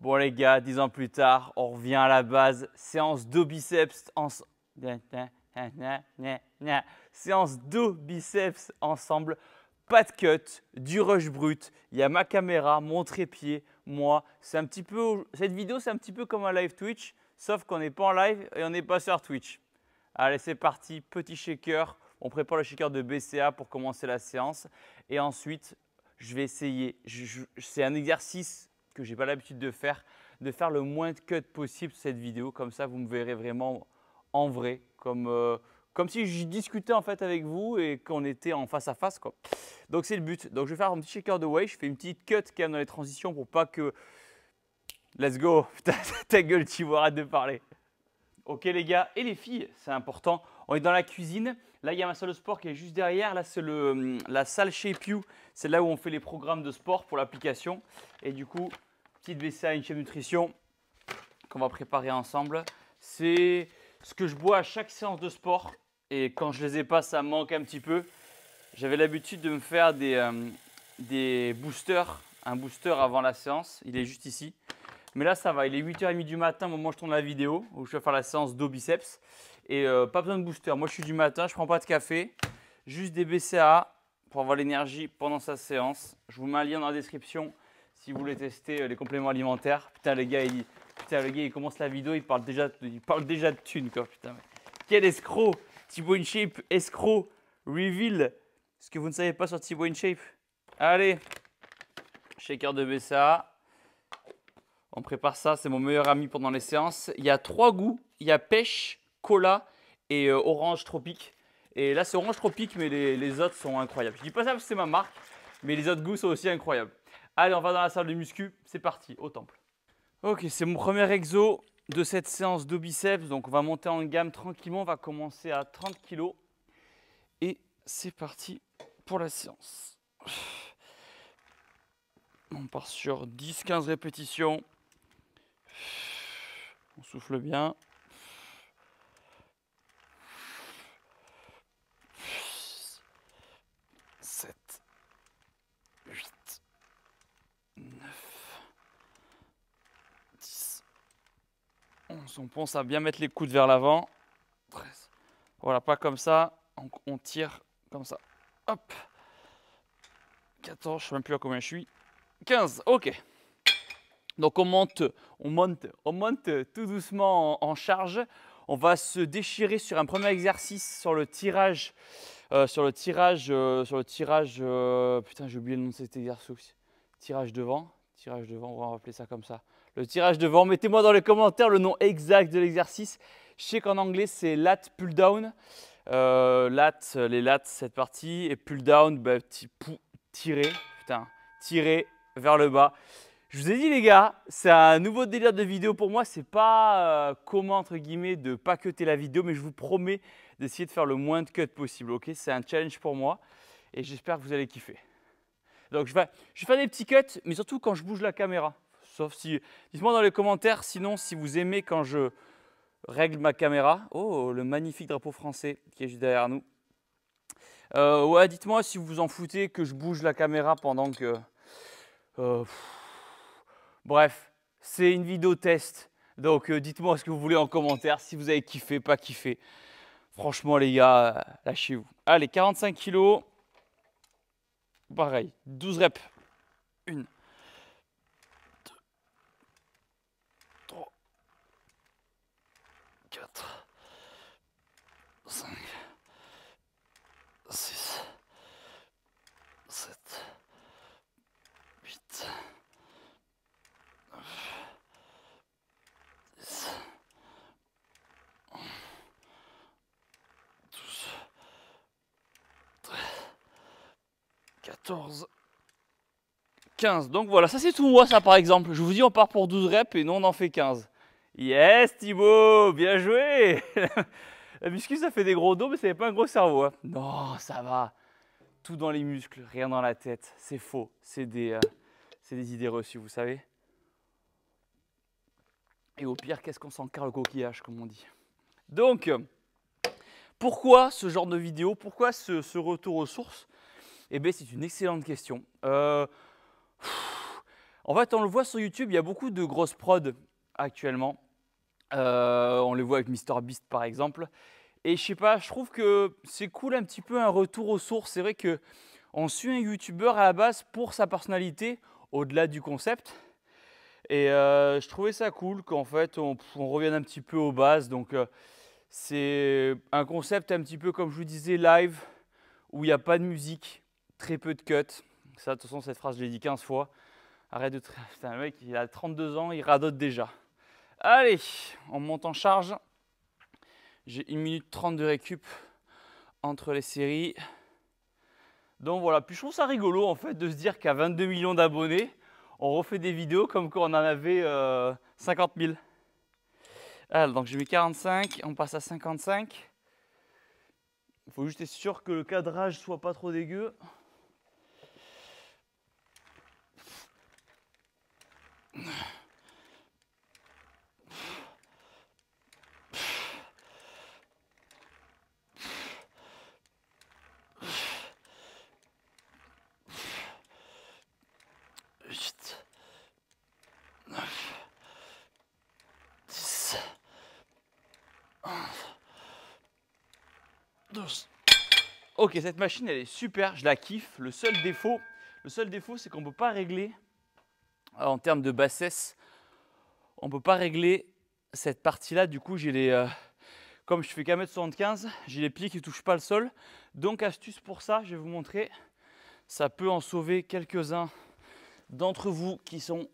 Bon les gars, 10 ans plus tard, on revient à la base. Séance dos biceps séance dos biceps ensemble. Pas de cut, du rush brut. Il y a ma caméra, mon trépied, moi. C'est un petit peu, cette vidéo, c'est un petit peu comme un live Twitch, sauf qu'on n'est pas en live et on n'est pas sur Twitch. Allez, c'est parti. Petit shaker. On prépare le shaker de BCA pour commencer la séance. Et ensuite, je vais essayer. C'est un exercice que je n'ai pas l'habitude de faire le moins de cut possible sur cette vidéo. Comme ça, vous me verrez vraiment en vrai, comme si je discutais en fait avec vous et qu'on était en face à face, quoi. Donc c'est le but. Donc je vais faire un petit shaker de weight. Je fais une petite cut quand même dans les transitions pour pas que… Let's go. Putain, ta gueule, tu vois, arrête de parler. Ok les gars et les filles, c'est important. On est dans la cuisine. Là, il y a ma salle de sport qui est juste derrière. Là, c'est la salle Shape You. C'est là où on fait les programmes de sport pour l'application. Et du coup, petite BCA, une chef nutrition qu'on va préparer ensemble. C'est ce que je bois à chaque séance de sport. Et quand je ne les ai pas, ça me manque un petit peu. J'avais l'habitude de me faire des boosters, un booster avant la séance. Il est juste ici. Mais là, ça va. Il est 8h30 du matin au moment où je tourne la vidéo, où je vais faire la séance dos biceps. Et pas besoin de booster. Moi, je suis du matin, je ne prends pas de café. Juste des BCAA pour avoir l'énergie pendant sa séance. Je vous mets un lien dans la description si vous voulez tester les compléments alimentaires. Putain, le gars, il commence la vidéo, il parle déjà de thunes, quoi. Putain, mais quel escroc! Thibaut InShape, escroc, reveal ce que vous ne savez pas sur Thibaut InShape. Allez, shaker de BCAA. On prépare ça, c'est mon meilleur ami pendant les séances. Il y a 3 goûts, il y a pêche, cola et orange tropique. Et là, c'est orange tropique, mais les autres sont incroyables. Je dis pas ça parce que c'est ma marque, mais les autres goûts sont aussi incroyables. Allez, on va dans la salle de muscu, c'est parti, au temple. Ok, c'est mon premier exo de cette séance de biceps. Donc, on va monter en gamme tranquillement. On va commencer à 30 kg. Et c'est parti pour la séance. On part sur 10-15 répétitions. On souffle bien. 7, 8, 9, 10, 11. On pense à bien mettre les coudes vers l'avant. 13. Voilà, pas comme ça. On tire comme ça. Hop. 14, je ne sais même plus à combien je suis. 15, ok. Donc on monte tout doucement en charge. On va se déchirer sur un premier exercice sur le tirage. Putain, j'ai oublié le nom de cet exercice. Tirage devant, on va appeler ça comme ça. Le tirage devant, mettez-moi dans les commentaires le nom exact de l'exercice. Je sais qu'en anglais, c'est lat pull down. Les lats, cette partie. Et pull down, bah, tirer vers le bas. Je vous ai dit les gars, c'est un nouveau délire de vidéo pour moi. C'est pas comment entre guillemets de pas cutter la vidéo, mais je vous promets d'essayer de faire le moins de cuts possible. Ok, c'est un challenge pour moi et j'espère que vous allez kiffer. Donc je vais faire des petits cuts, mais surtout quand je bouge la caméra. Sauf si, dites-moi dans les commentaires, sinon si vous aimez quand je règle ma caméra. Oh, le magnifique drapeau français qui est juste derrière nous. Ouais, dites-moi si vous vous en foutez que je bouge la caméra pendant que… Bref, c'est une vidéo test. Donc dites-moi ce que vous voulez en commentaire, si vous avez kiffé, pas kiffé. Franchement les gars, lâchez-vous. Allez, 45 kilos. Pareil, 12 reps. 1, 2, 3, 4, 5, 6, 7, 8, 9, 10, 12, 13, 14, 15. Donc voilà, ça c'est tout moi ça par exemple. Je vous dis on part pour 12 reps et non on en fait 15. Yes Thibaut, bien joué. La muscu ça fait des gros dos mais ça n'est pas un gros cerveau. Hein. Non, ça va. Tout dans les muscles, rien dans la tête. C'est faux, c'est des idées reçues, vous savez. Et au pire, qu'est-ce qu'on s'en carre le coquillage, comme on dit. Donc, pourquoi ce genre de vidéo? Pourquoi ce retour aux sources? Eh bien, c'est une excellente question. En fait, on le voit sur YouTube, il y a beaucoup de grosses prods actuellement. On les voit avec MrBeast par exemple. Et je sais pas, je trouve que c'est cool un petit peu un retour aux sources. C'est vrai qu'on suit un YouTuber à la base pour sa personnalité, au-delà du concept. Et je trouvais ça cool qu'en fait on revienne un petit peu aux bases. Donc c'est un concept un petit peu comme je vous disais live, où il n'y a pas de musique, très peu de cuts. Ça, de toute façon, cette phrase je l'ai dit 15 fois. Arrête de... Putain, le mec, il a 32 ans, il radote déjà. Allez, on monte en charge. J'ai 1 minute 30 de récup entre les séries. Donc voilà, puis je trouve ça rigolo en fait de se dire qu'à 22 millions d'abonnés, on refait des vidéos comme quand on en avait 50 000. Alors, donc j'ai mis 45, on passe à 55. Il faut juste être sûr que le cadrage soit pas trop dégueu. Ok, cette machine elle est super, je la kiffe. Le seul défaut c'est qu'on ne peut pas régler en termes de bassesse. On ne peut pas régler cette partie-là. Du coup, j'ai les, comme je fais qu'1m75, j'ai les pieds qui ne touchent pas le sol. Donc, astuce pour ça, je vais vous montrer. Ça peut en sauver quelques-uns d'entre vous qui sont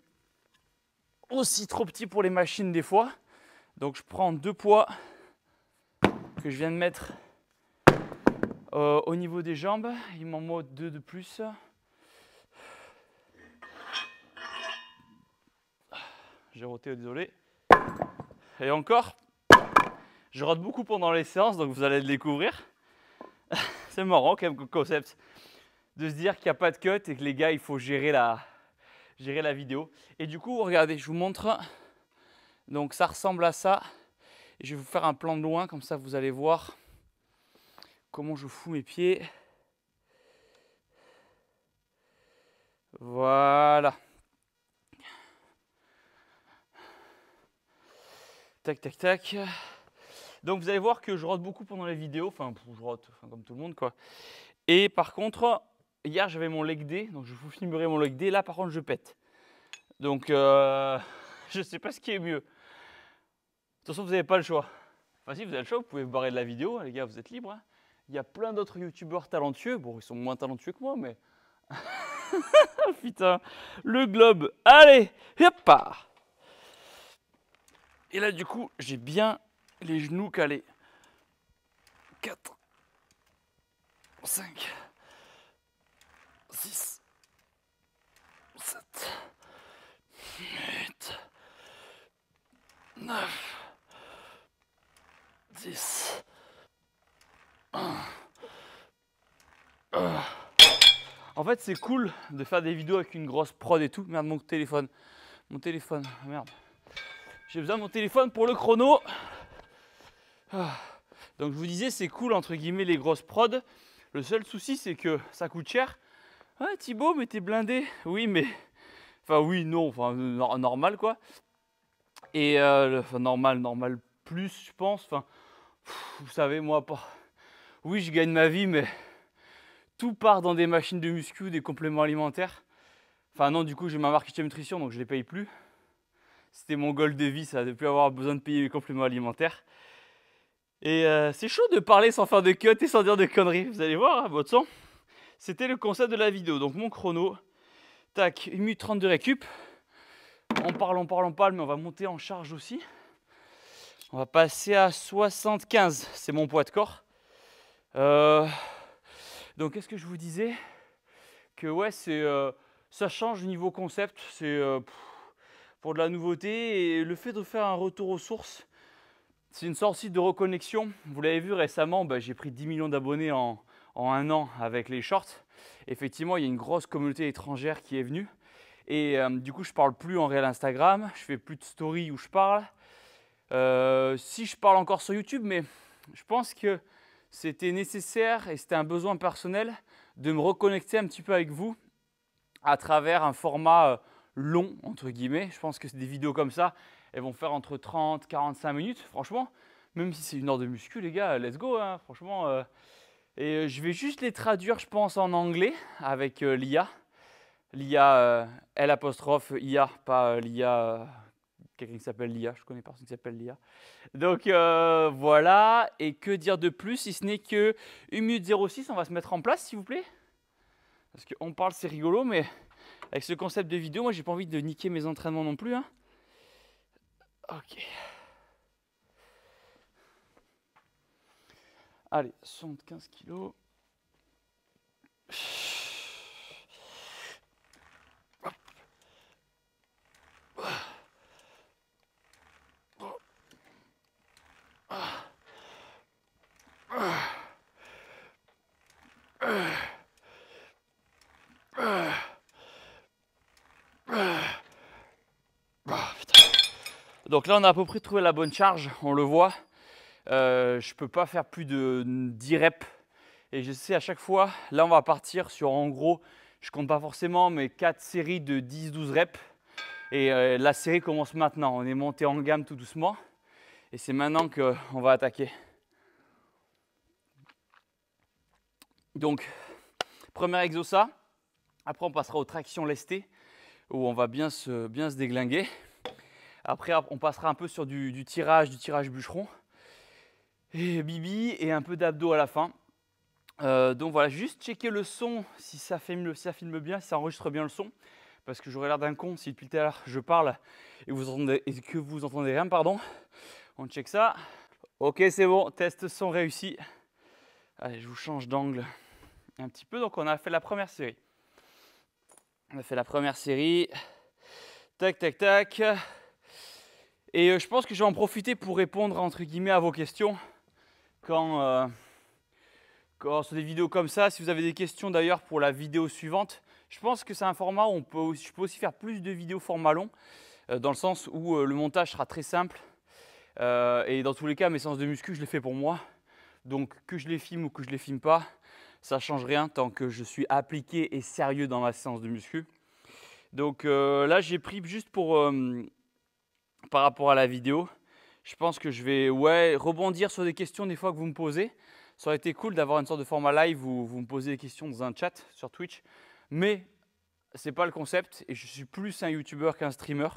aussi trop petits pour les machines des fois. Donc, je prends 2 poids que je viens de mettre au niveau des jambes. Il m'en faut 2 de plus. J'ai roté, désolé. Et encore, je rote beaucoup pendant les séances, donc vous allez le découvrir. C'est marrant quand même comme concept de se dire qu'il n'y a pas de cut et que les gars, il faut gérer la vidéo. Et du coup, regardez, je vous montre. Donc ça ressemble à ça. Et je vais vous faire un plan de loin, comme ça vous allez voir comment je fous mes pieds. Voilà. Tac, tac, tac. Donc vous allez voir que je rote beaucoup pendant les vidéos. Enfin, je rote comme tout le monde, quoi. Et par contre, hier j'avais mon leg day. Donc je vous filmerai mon leg day. Là, par contre, je pète. Donc, je ne sais pas ce qui est mieux. De toute façon, vous n'avez pas le choix. Enfin, si vous avez le choix, vous pouvez vous barrer de la vidéo. Les gars, vous êtes libres. Hein. Il y a plein d'autres youtubeurs talentueux. Bon, ils sont moins talentueux que moi, mais... Putain, le globe. Allez, hop. Et là, du coup, j'ai bien les genoux calés. 4, 5, 6, 7, 8, 9, 10, 1. En fait, c'est cool de faire des vidéos avec une grosse prod et tout. Merde, mon téléphone. Merde. J'ai besoin de mon téléphone pour le chrono. Donc, je vous disais, c'est cool, entre guillemets, les grosses prods. Le seul souci, c'est que ça coûte cher. Ouais, Thibaut, mais t'es blindé. Oui, mais... Enfin, oui, non. Enfin, normal, quoi. Et normal plus, je pense. Enfin, vous savez, moi, pas... Oui, je gagne ma vie, mais... Tout part dans des machines de muscu, des compléments alimentaires. Enfin non, du coup, j'ai ma marque Chez Nutrition, donc je ne les paye plus. C'était mon goal de vie, ça, de ne plus avoir besoin de payer les compléments alimentaires. Et c'est chaud de parler sans faire de cut et sans dire de conneries. Vous allez voir, hein, votre son. C'était le concept de la vidéo. Donc mon chrono, tac, 1 minute 30 de récup. On parle, mais on va monter en charge aussi. On va passer à 75, c'est mon poids de corps. Donc qu'est-ce que je vous disais? Que ouais, ça change niveau concept, c'est pour de la nouveauté. Et le fait de faire un retour aux sources, c'est une sorte de reconnexion. Vous l'avez vu récemment, j'ai pris 10 millions d'abonnés en 1 an avec les shorts. Effectivement, il y a une grosse communauté étrangère qui est venue. Et du coup, je ne parle plus en réel Instagram, je fais plus de stories où je parle. Si je parle encore sur YouTube, mais je pense que c'était nécessaire et c'était un besoin personnel de me reconnecter un petit peu avec vous à travers un format long, entre guillemets. Je pense que des vidéos comme ça, elles vont faire entre 30 et 45 minutes. Franchement, même si c'est 1 heure de muscu, les gars, let's go, hein, franchement. Et je vais juste les traduire, je pense, en anglais avec l'IA. L'IA, L''IA, pas l'IA, quelqu'un qui s'appelle l'IA, je connais personne qui s'appelle l'IA. Donc voilà, et que dire de plus, si ce n'est que 1 minute 06, on va se mettre en place, s'il vous plaît. Parce qu'on parle, c'est rigolo, mais avec ce concept de vidéo, moi, j'ai pas envie de niquer mes entraînements non plus. Hein. Ok. Allez, 75 kilos. Donc là, on a à peu près trouvé la bonne charge, on le voit. Je ne peux pas faire plus de 10 reps. Et je sais à chaque fois, là, on va partir sur, en gros, je ne compte pas forcément, mais 4 séries de 10-12 reps. Et la série commence maintenant. On est monté en gamme tout doucement. Et c'est maintenant qu'on va attaquer. Donc, premier exo-ça. Après, on passera aux tractions lestées, où on va bien se déglinguer. Après, on passera un peu sur du tirage bûcheron. Et bibi et un peu d'abdos à la fin. Donc voilà, juste checker le son, si ça filme bien, si ça enregistre bien le son. Parce que j'aurais l'air d'un con si depuis tout à l'heure je parle et que vous entendez rien, pardon. On check ça. Ok, c'est bon, test son réussi. Allez, je vous change d'angle un petit peu. Donc on a fait la première série. Tac, tac, tac. Et je pense que je vais en profiter pour répondre entre guillemets à vos questions. Quand sur des vidéos comme ça, si vous avez des questions d'ailleurs pour la vidéo suivante, je pense que c'est un format où je peux aussi faire plus de vidéos format long, dans le sens où le montage sera très simple. Et dans tous les cas, mes séances de muscu, je les fais pour moi. Donc que je les filme ou que je les filme pas, ça ne change rien tant que je suis appliqué et sérieux dans ma séance de muscu. Donc là, j'ai pris juste par rapport à la vidéo, je pense que je vais rebondir sur des questions des fois que vous me posez. Ça aurait été cool d'avoir une sorte de format live où vous me posez des questions dans un chat sur Twitch. Mais ce n'est pas le concept et je suis plus un YouTuber qu'un streamer,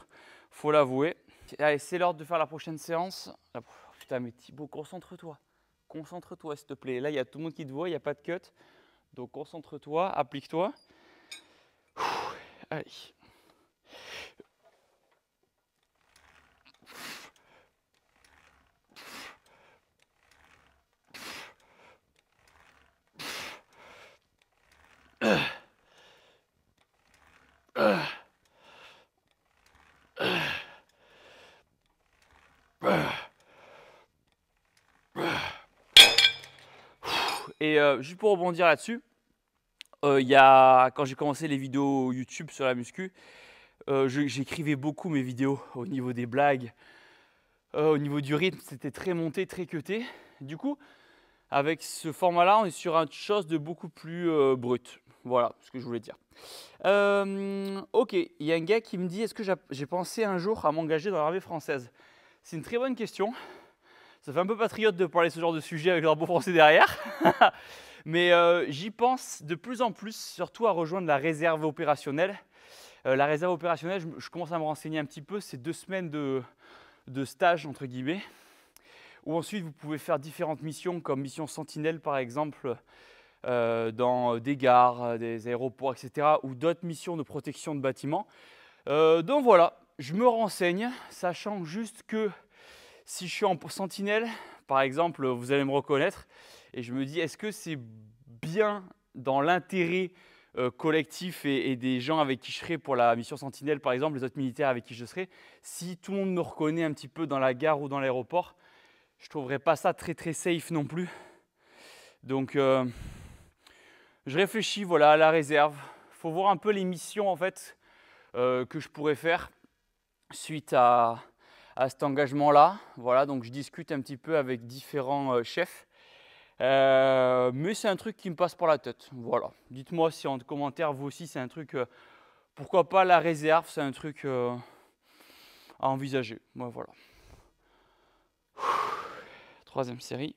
faut l'avouer. Allez, c'est l'heure de faire la prochaine séance. Oh, putain, mais Thibaut, concentre-toi. Concentre-toi, s'il te plaît. Là, il y a tout le monde qui te voit, il n'y a pas de cut. Donc, concentre-toi, applique-toi. Allez. Et juste pour rebondir là-dessus, quand j'ai commencé les vidéos YouTube sur la muscu, j'écrivais beaucoup mes vidéos au niveau des blagues, au niveau du rythme, c'était très monté, très cuté. Du coup, avec ce format-là, on est sur une chose de beaucoup plus brut. Voilà ce que je voulais dire. Ok, il y a un gars qui me dit, est-ce que j'ai pensé un jour à m'engager dans l'armée française? C'est une très bonne question. Ça fait un peu patriote de parler de ce genre de sujet avec le drapeau français derrière. Mais j'y pense de plus en plus, surtout à rejoindre la réserve opérationnelle. La réserve opérationnelle, je commence à me renseigner un petit peu. C'est 2 semaines de stage, entre guillemets, où ensuite vous pouvez faire différentes missions, comme mission Sentinelle par exemple, dans des gares, des aéroports, etc. ou d'autres missions de protection de bâtiments. Donc voilà, je me renseigne, sachant juste que si je suis en sentinelle, par exemple, vous allez me reconnaître, et je me dis, est-ce que c'est bien dans l'intérêt collectif et des gens avec qui je serai pour la mission sentinelle, par exemple, les autres militaires avec qui je serai, si tout le monde me reconnaît un petit peu dans la gare ou dans l'aéroport, je ne trouverais pas ça très très safe non plus. Donc, je réfléchis voilà, à la réserve. Il faut voir un peu les missions en fait, que je pourrais faire suite à cet engagement-là. Voilà, donc je discute un petit peu avec différents chefs. Mais c'est un truc qui me passe par la tête. Voilà. Dites-moi si en commentaire, vous aussi, c'est un truc Pourquoi pas la réserve, c'est un truc à envisager. Ouais, voilà. Troisième série.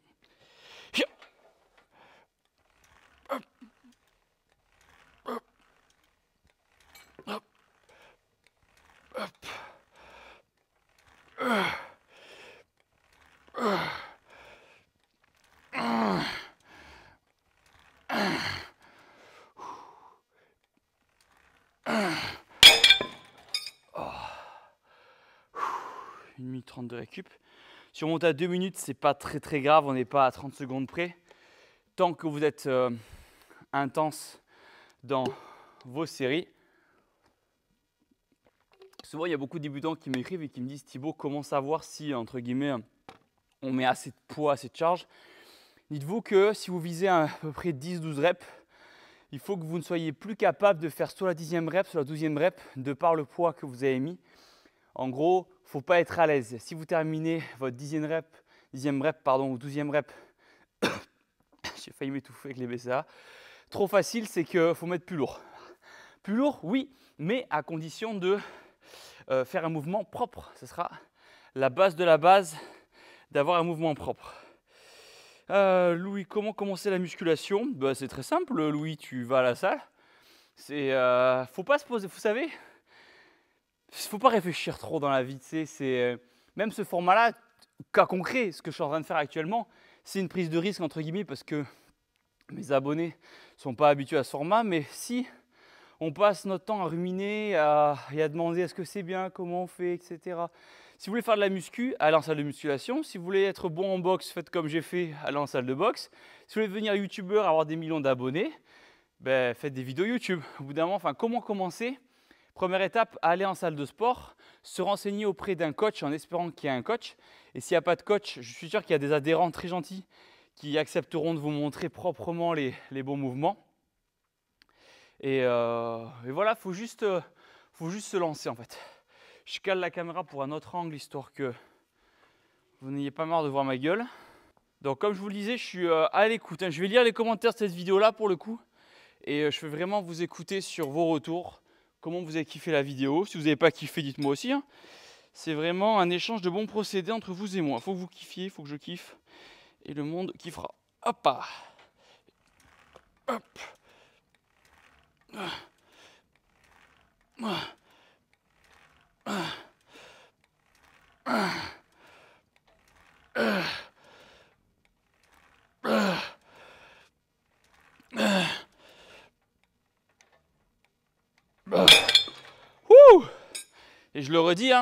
Une minute 30 de récup. Si on monte à 2 minutes, c'est pas très grave, on n'est pas à 30 secondes près. Tant que vous êtes intense dans vos séries. Souvent, il y a beaucoup de débutants qui m'écrivent et qui me disent: Thibaut, comment savoir si, entre guillemets, on met assez de poids, assez de charge? Dites-vous que si vous visez à peu près 10-12 reps, il faut que vous ne soyez plus capable de faire soit la 10e rep, soit la 12e rep, de par le poids que vous avez mis. En gros, il ne faut pas être à l'aise. Si vous terminez votre 10e rep ou 12e rep, j'ai failli m'étouffer avec les BCA, trop facile, c'est qu'il faut mettre plus lourd. Plus lourd, oui, mais à condition de faire un mouvement propre. Ce sera la base de la base d'avoir un mouvement propre. Louis, comment commencer la musculation? C'est très simple, Louis, tu vas à la salle. Faut pas se poser, vous savez, faut pas réfléchir trop dans la vie. Même ce format-là, cas concret, ce que je suis en train de faire actuellement, c'est une prise de risque entre guillemets parce que mes abonnés ne sont pas habitués à ce format. Mais si on passe notre temps à ruminer et à demander est-ce que c'est bien, comment on fait, etc. Si vous voulez faire de la muscu, allez en salle de musculation. Si vous voulez être bon en boxe, faites comme j'ai fait, allez en salle de boxe. Si vous voulez devenir youtubeur, avoir des millions d'abonnés, faites des vidéos YouTube. Au bout d'un moment, comment commencer? Première étape, aller en salle de sport, se renseigner auprès d'un coach en espérant qu'il y ait un coach. Et s'il n'y a pas de coach, je suis sûr qu'il y a des adhérents très gentils qui accepteront de vous montrer proprement les bons mouvements. Et voilà, faut juste se lancer en fait. Je cale la caméra pour un autre angle histoire que vous n'ayez pas marre de voir ma gueule. Donc comme je vous le disais, je suis à l'écoute. Je vais lire les commentaires de cette vidéo-là pour le coup. Et je vais vraiment vous écouter sur vos retours. Comment vous avez kiffé la vidéo. Si vous n'avez pas kiffé, dites-moi aussi. C'est vraiment un échange de bons procédés entre vous et moi. Il faut que vous kiffiez, il faut que je kiffe. Et le monde kiffera. Hop là. Hop. Et je le redis,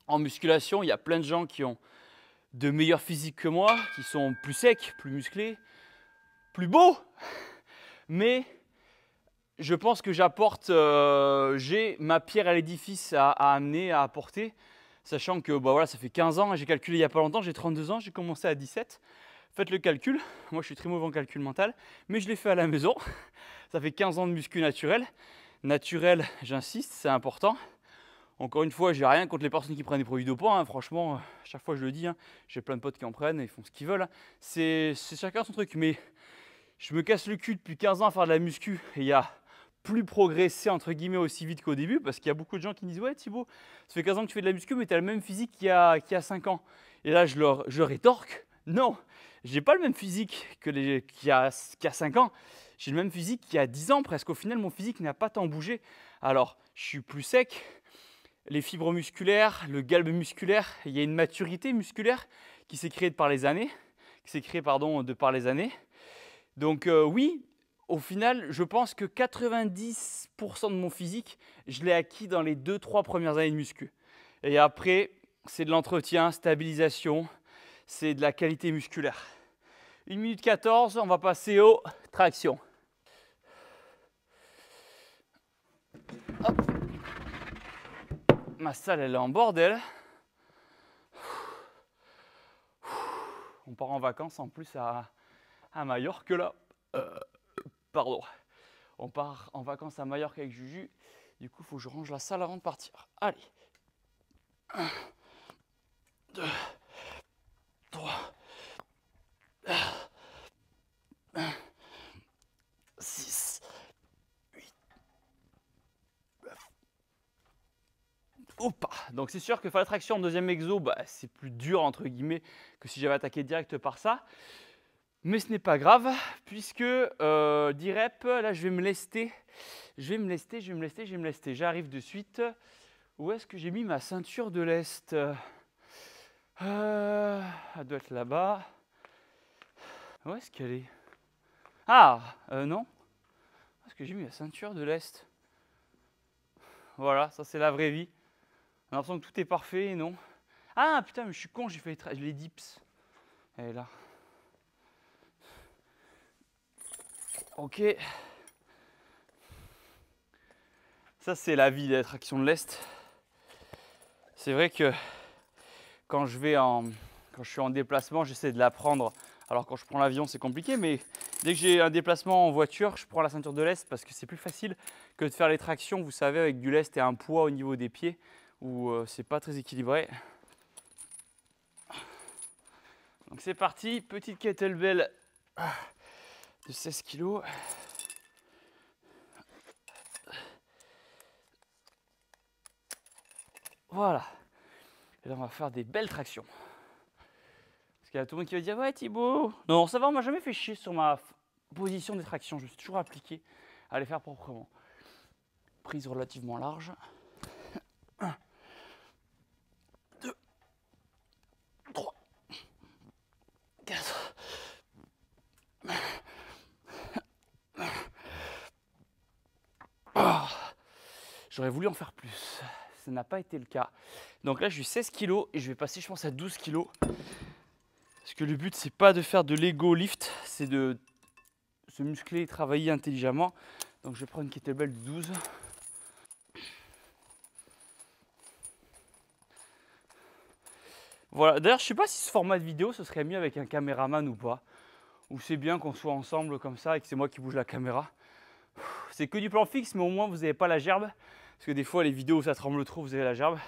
en musculation, il y a plein de gens qui ont de meilleurs physiques que moi, qui sont plus secs, plus musclés, plus beaux. Mais je pense que j'ai ma pierre à l'édifice à amener, à apporter, sachant que voilà, ça fait 15 ans, j'ai calculé il n'y a pas longtemps, j'ai 32 ans, j'ai commencé à 17. Faites le calcul, moi je suis très mauvais en calcul mental, mais je l'ai fait à la maison. Ça fait 15 ans de muscu naturel. Naturel, j'insiste, c'est important. Encore une fois, j'ai rien contre les personnes qui prennent des produits dopants. Franchement, chaque fois je le dis, j'ai plein de potes qui en prennent et ils font ce qu'ils veulent. C'est chacun son truc, mais je me casse le cul depuis 15 ans à faire de la muscu et il y a plus progressé entre guillemets aussi vite qu'au début parce qu'il y a beaucoup de gens qui me disent: ouais Thibaut, ça fait 15 ans que tu fais de la muscu mais tu as le même physique qu'il y a 5 ans. Et là je rétorque: non, j'ai pas le même physique qu'il y a 5 ans, j'ai le même physique qu'il y a 10 ans presque. Au final mon physique n'a pas tant bougé. Alors je suis plus sec, les fibres musculaires, le galbe musculaire, il y a une maturité musculaire qui s'est créée par les années, Donc oui, au final, je pense que 90% de mon physique, je l'ai acquis dans les 2-3 premières années de muscu. Et après, c'est de l'entretien, stabilisation, c'est de la qualité musculaire. 1 minute 14, on va passer aux tractions. Hop. Ma salle, elle est en bordel. On part en vacances en plus à Majorque là. Pardon. On part en vacances à Majorque avec Juju. Du coup, il faut que je range la salle avant de partir. Allez. 1, 2, 3, 6, 8, Donc c'est sûr que faire la traction en deuxième exo, bah, c'est plus dur entre guillemets que si j'avais attaqué direct par ça. Mais ce n'est pas grave, puisque 10 reps, là je vais me lester. J'arrive de suite. Où est-ce que j'ai mis ma ceinture de lest? Elle doit être là-bas. Où est-ce qu'elle est? Ah, non. Où est-ce que j'ai mis la ceinture de lest? Voilà, ça c'est la vraie vie. J'ai l'impression que tout est parfait, non? Ah putain, mais je suis con, j'ai fait les dips. Elle est là. Ok. Ça c'est la vie des tractions de lest. C'est vrai que quand je suis en déplacement, j'essaie de la prendre. Alors quand je prends l'avion, c'est compliqué, mais dès que j'ai un déplacement en voiture, je prends la ceinture de lest parce que c'est plus facile que de faire les tractions, vous savez, avec du lest et un poids au niveau des pieds où c'est pas très équilibré. Donc c'est parti, petite kettlebell de 16 kg. Voilà. Et là, on va faire des belles tractions. Parce qu'il y a tout le monde qui va dire « Ouais Thibaut !» Non, ça va, on m'a jamais fait chier sur ma position des tractions. Je me suis toujours appliqué à les faire proprement. Prise relativement large. 1, 2, 3, 4. J'aurais voulu en faire plus. Ça n'a pas été le cas. Donc là, je suis 16 kg et je vais passer, je pense, à 12 kg. Parce que le but, c'est pas de faire de l'ego lift, c'est de se muscler et travailler intelligemment. Donc je vais prendre une kettlebell de 12. Voilà, d'ailleurs je sais pas si ce format de vidéo ce serait mieux avec un caméraman ou pas. Ou c'est bien qu'on soit ensemble comme ça et que c'est moi qui bouge la caméra. C'est que du plan fixe mais au moins vous n'avez pas la gerbe. Parce que des fois les vidéos où ça tremble trop, vous avez la gerbe.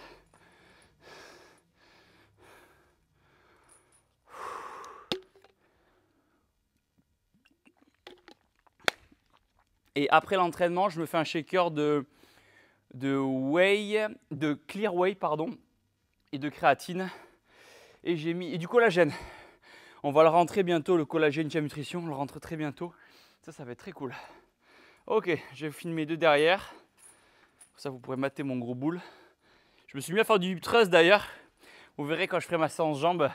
Et après l'entraînement, je me fais un shaker de clear whey pardon, et de créatine. Et j'ai mis du collagène. On va le rentrer bientôt, le collagène Team Nutrition, on le rentre très bientôt. Ça va être très cool. Ok, je vais filmer deux derrière. Pour ça, vous pourrez mater mon gros boule. Je me suis mis à faire du hip thrust d'ailleurs. Vous verrez quand je ferai ma séance jambes.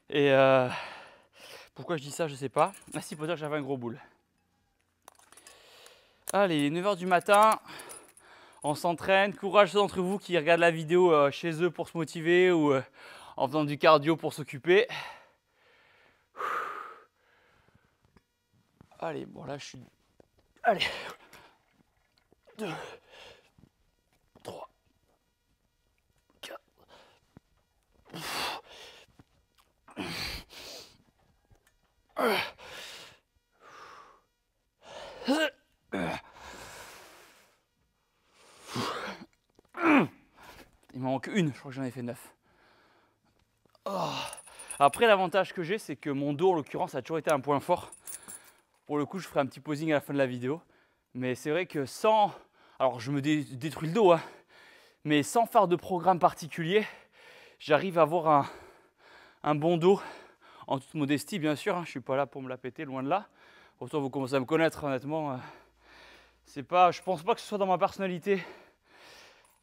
Et pourquoi je dis ça, je sais pas. Ah si, pour dire que j'avais un gros boule. Allez, 9 h du matin. On s'entraîne. Courage ceux d'entre vous qui regardent la vidéo chez eux pour se motiver ou en faisant du cardio pour s'occuper. Allez, bon là je suis... Allez. 2, 3, 4. Il m'en manque une, je crois que j'en ai fait 9. Oh. Après, l'avantage que j'ai, c'est que mon dos, en l'occurrence, a toujours été un point fort. Pour le coup, je ferai un petit posing à la fin de la vidéo. Mais c'est vrai que sans... Alors, je me détruis le dos, hein. Mais sans faire de programme particulier, j'arrive à avoir un bon dos. En toute modestie, bien sûr. Hein. Je ne suis pas là pour me la péter, loin de là. Pourtant, vous commencez à me connaître, honnêtement. C'est pas, je pense pas que ce soit dans ma personnalité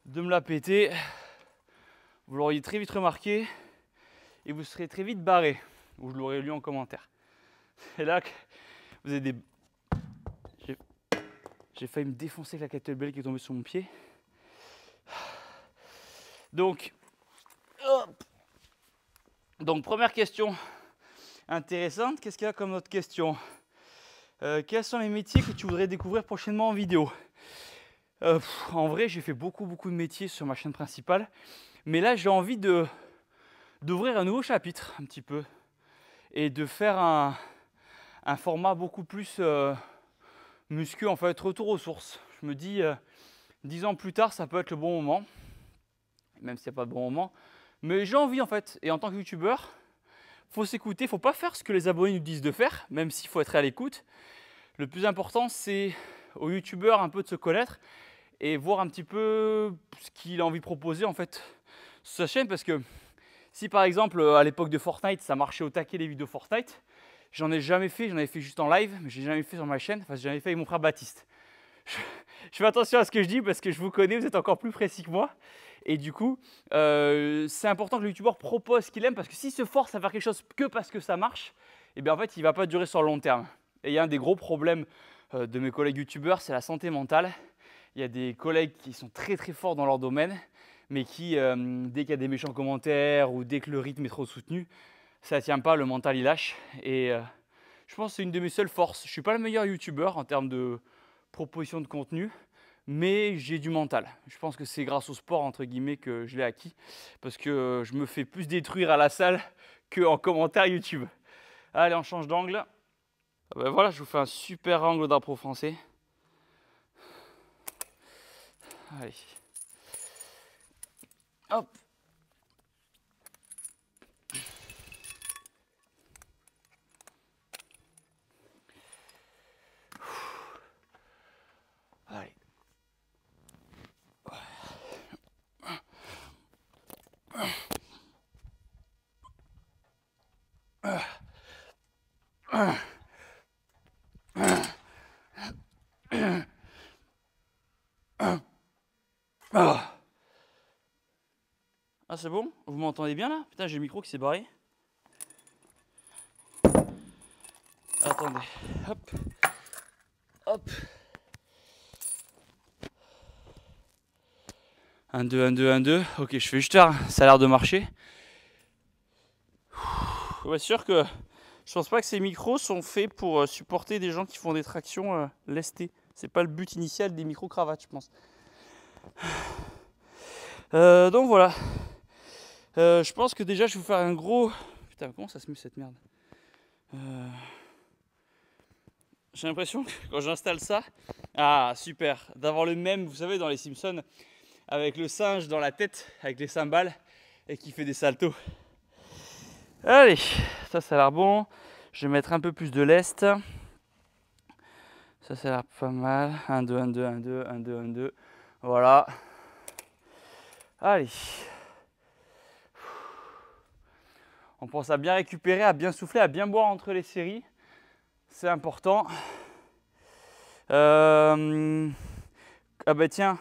de me la péter. Vous l'auriez très vite remarqué et vous serez très vite barré. Ou je l'aurais lu en commentaire. Et là, vous avez des... J'ai failli me défoncer avec la kettlebell qui est tombée sur mon pied. Donc, hop. Donc première question intéressante. Qu'est-ce qu'il y a comme autre question? Quels sont les métiers que tu voudrais découvrir prochainement en vidéo? En vrai, j'ai fait beaucoup de métiers sur ma chaîne principale. Mais là, j'ai envie d'ouvrir un nouveau chapitre, un petit peu. Et de faire un format beaucoup plus muscu, en fait, retour aux sources. Je me dis, 10 ans plus tard, ça peut être le bon moment. Même s'il n'y a pas de bon moment. Mais j'ai envie, en fait. Et en tant que youtubeur, il faut s'écouter. Il ne faut pas faire ce que les abonnés nous disent de faire, même s'il faut être à l'écoute. Le plus important, c'est aux youtubeurs un peu de se connaître et voir un petit peu ce qu'il a envie de proposer en fait sur sa chaîne. Parce que si par exemple à l'époque de Fortnite ça marchait au taquet les vidéos Fortnite, j'en ai jamais fait, j'en avais fait juste en live, mais j'ai jamais fait sur ma chaîne, enfin j'ai jamais fait avec mon frère Baptiste. Je fais attention à ce que je dis parce que je vous connais, vous êtes encore plus précis que moi. Et du coup, c'est important que le youtubeur propose ce qu'il aime, parce que s'il se force à faire quelque chose que parce que ça marche, et bien en fait il ne va pas durer sur le long terme. Et il y a un des gros problèmes de mes collègues youtubeurs, c'est la santé mentale. Il y a des collègues qui sont très très forts dans leur domaine, mais qui, dès qu'il y a des méchants commentaires ou dès que le rythme est trop soutenu, ça ne tient pas, le mental il lâche. Et je pense que c'est une de mes seules forces. Je ne suis pas le meilleur youtubeur en termes de proposition de contenu, mais j'ai du mental. Je pense que c'est grâce au sport, entre guillemets, que je l'ai acquis, parce que je me fais plus détruire à la salle qu'en commentaire YouTube. Allez, on change d'angle. Ben voilà, je vous fais un super angle d'impro français. Allez. Hop. Allez. Ah, c'est bon? Vous m'entendez bien là? Putain, j'ai le micro qui s'est barré. Attendez. Hop. Hop. 1, 2, 1, 2, 1, 2. Ok, je fais juste faire. Ça a l'air de marcher. Ouais, sûr que je pense pas que ces micros sont faits pour supporter des gens qui font des tractions lestées. C'est pas le but initial des micro-cravates, je pense. Donc voilà. Je pense que déjà je vais vous faire un gros... Putain, comment ça se met cette merde? J'ai l'impression que quand j'installe ça... Ah, super. D'avoir le même, vous savez, dans les Simpsons, avec le singe dans la tête, avec les cymbales, et qui fait des saltos. Allez, ça a l'air bon. Je vais mettre un peu plus de lest. Ça a l'air pas mal. 1, 2, 1, 2, 1, 2, 1, 2, 1, 2. Voilà. Allez. On pense à bien récupérer, à bien souffler, à bien boire entre les séries. C'est important. Ah bah tiens,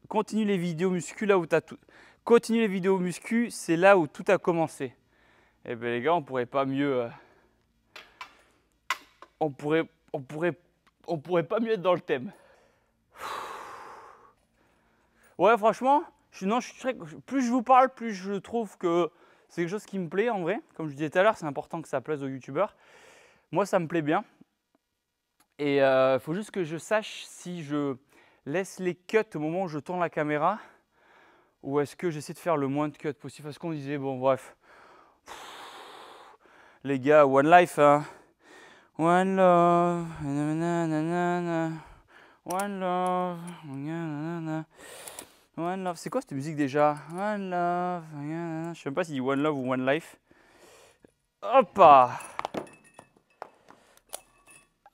continue les vidéos muscu là où tu as tout. Continue les vidéos muscu, c'est là où tout a commencé. Eh ben les gars, on pourrait pas mieux. On pourrait pas mieux être dans le thème. Ouais, franchement, plus je vous parle, plus je trouve que c'est quelque chose qui me plaît en vrai. Comme je disais tout à l'heure, c'est important que ça plaise aux youtubeurs. Moi, ça me plaît bien. Et il faut juste que je sache si je laisse les cuts au moment où je tourne la caméra ou est-ce que j'essaie de faire le moins de cuts possible. Parce qu'on disait, bon, bref. Les gars, one life, hein. One love, nanana, one love, nanana. One love, c'est quoi cette musique déjà? One love, nanana. Je sais même pas s'il dit one love ou one life. Hop!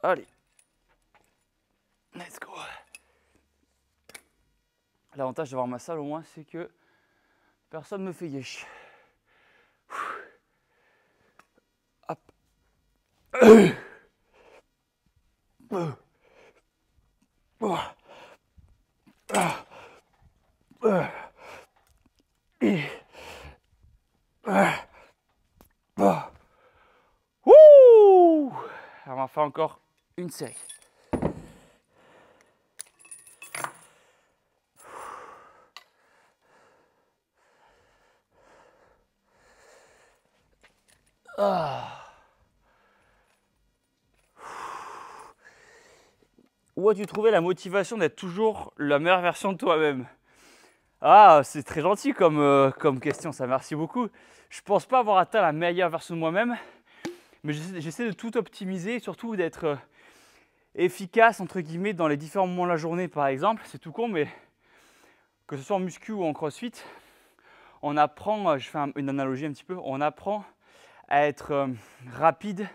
Allez. Let's go. L'avantage d'avoir ma salle au moins, c'est que personne ne me fait gâcher. Hop. Wouh! On va faire encore une série. Où as-tu trouvé la motivation d'être toujours la meilleure version de toi-même? Ah, c'est très gentil comme question, ça, merci beaucoup. Je pense pas avoir atteint la meilleure version de moi-même, mais j'essaie de tout optimiser et surtout d'être efficace, entre guillemets, dans les différents moments de la journée, par exemple. C'est tout con, mais que ce soit en muscu ou en crossfit, on apprend, je fais une analogie un petit peu, on apprend à être rapide.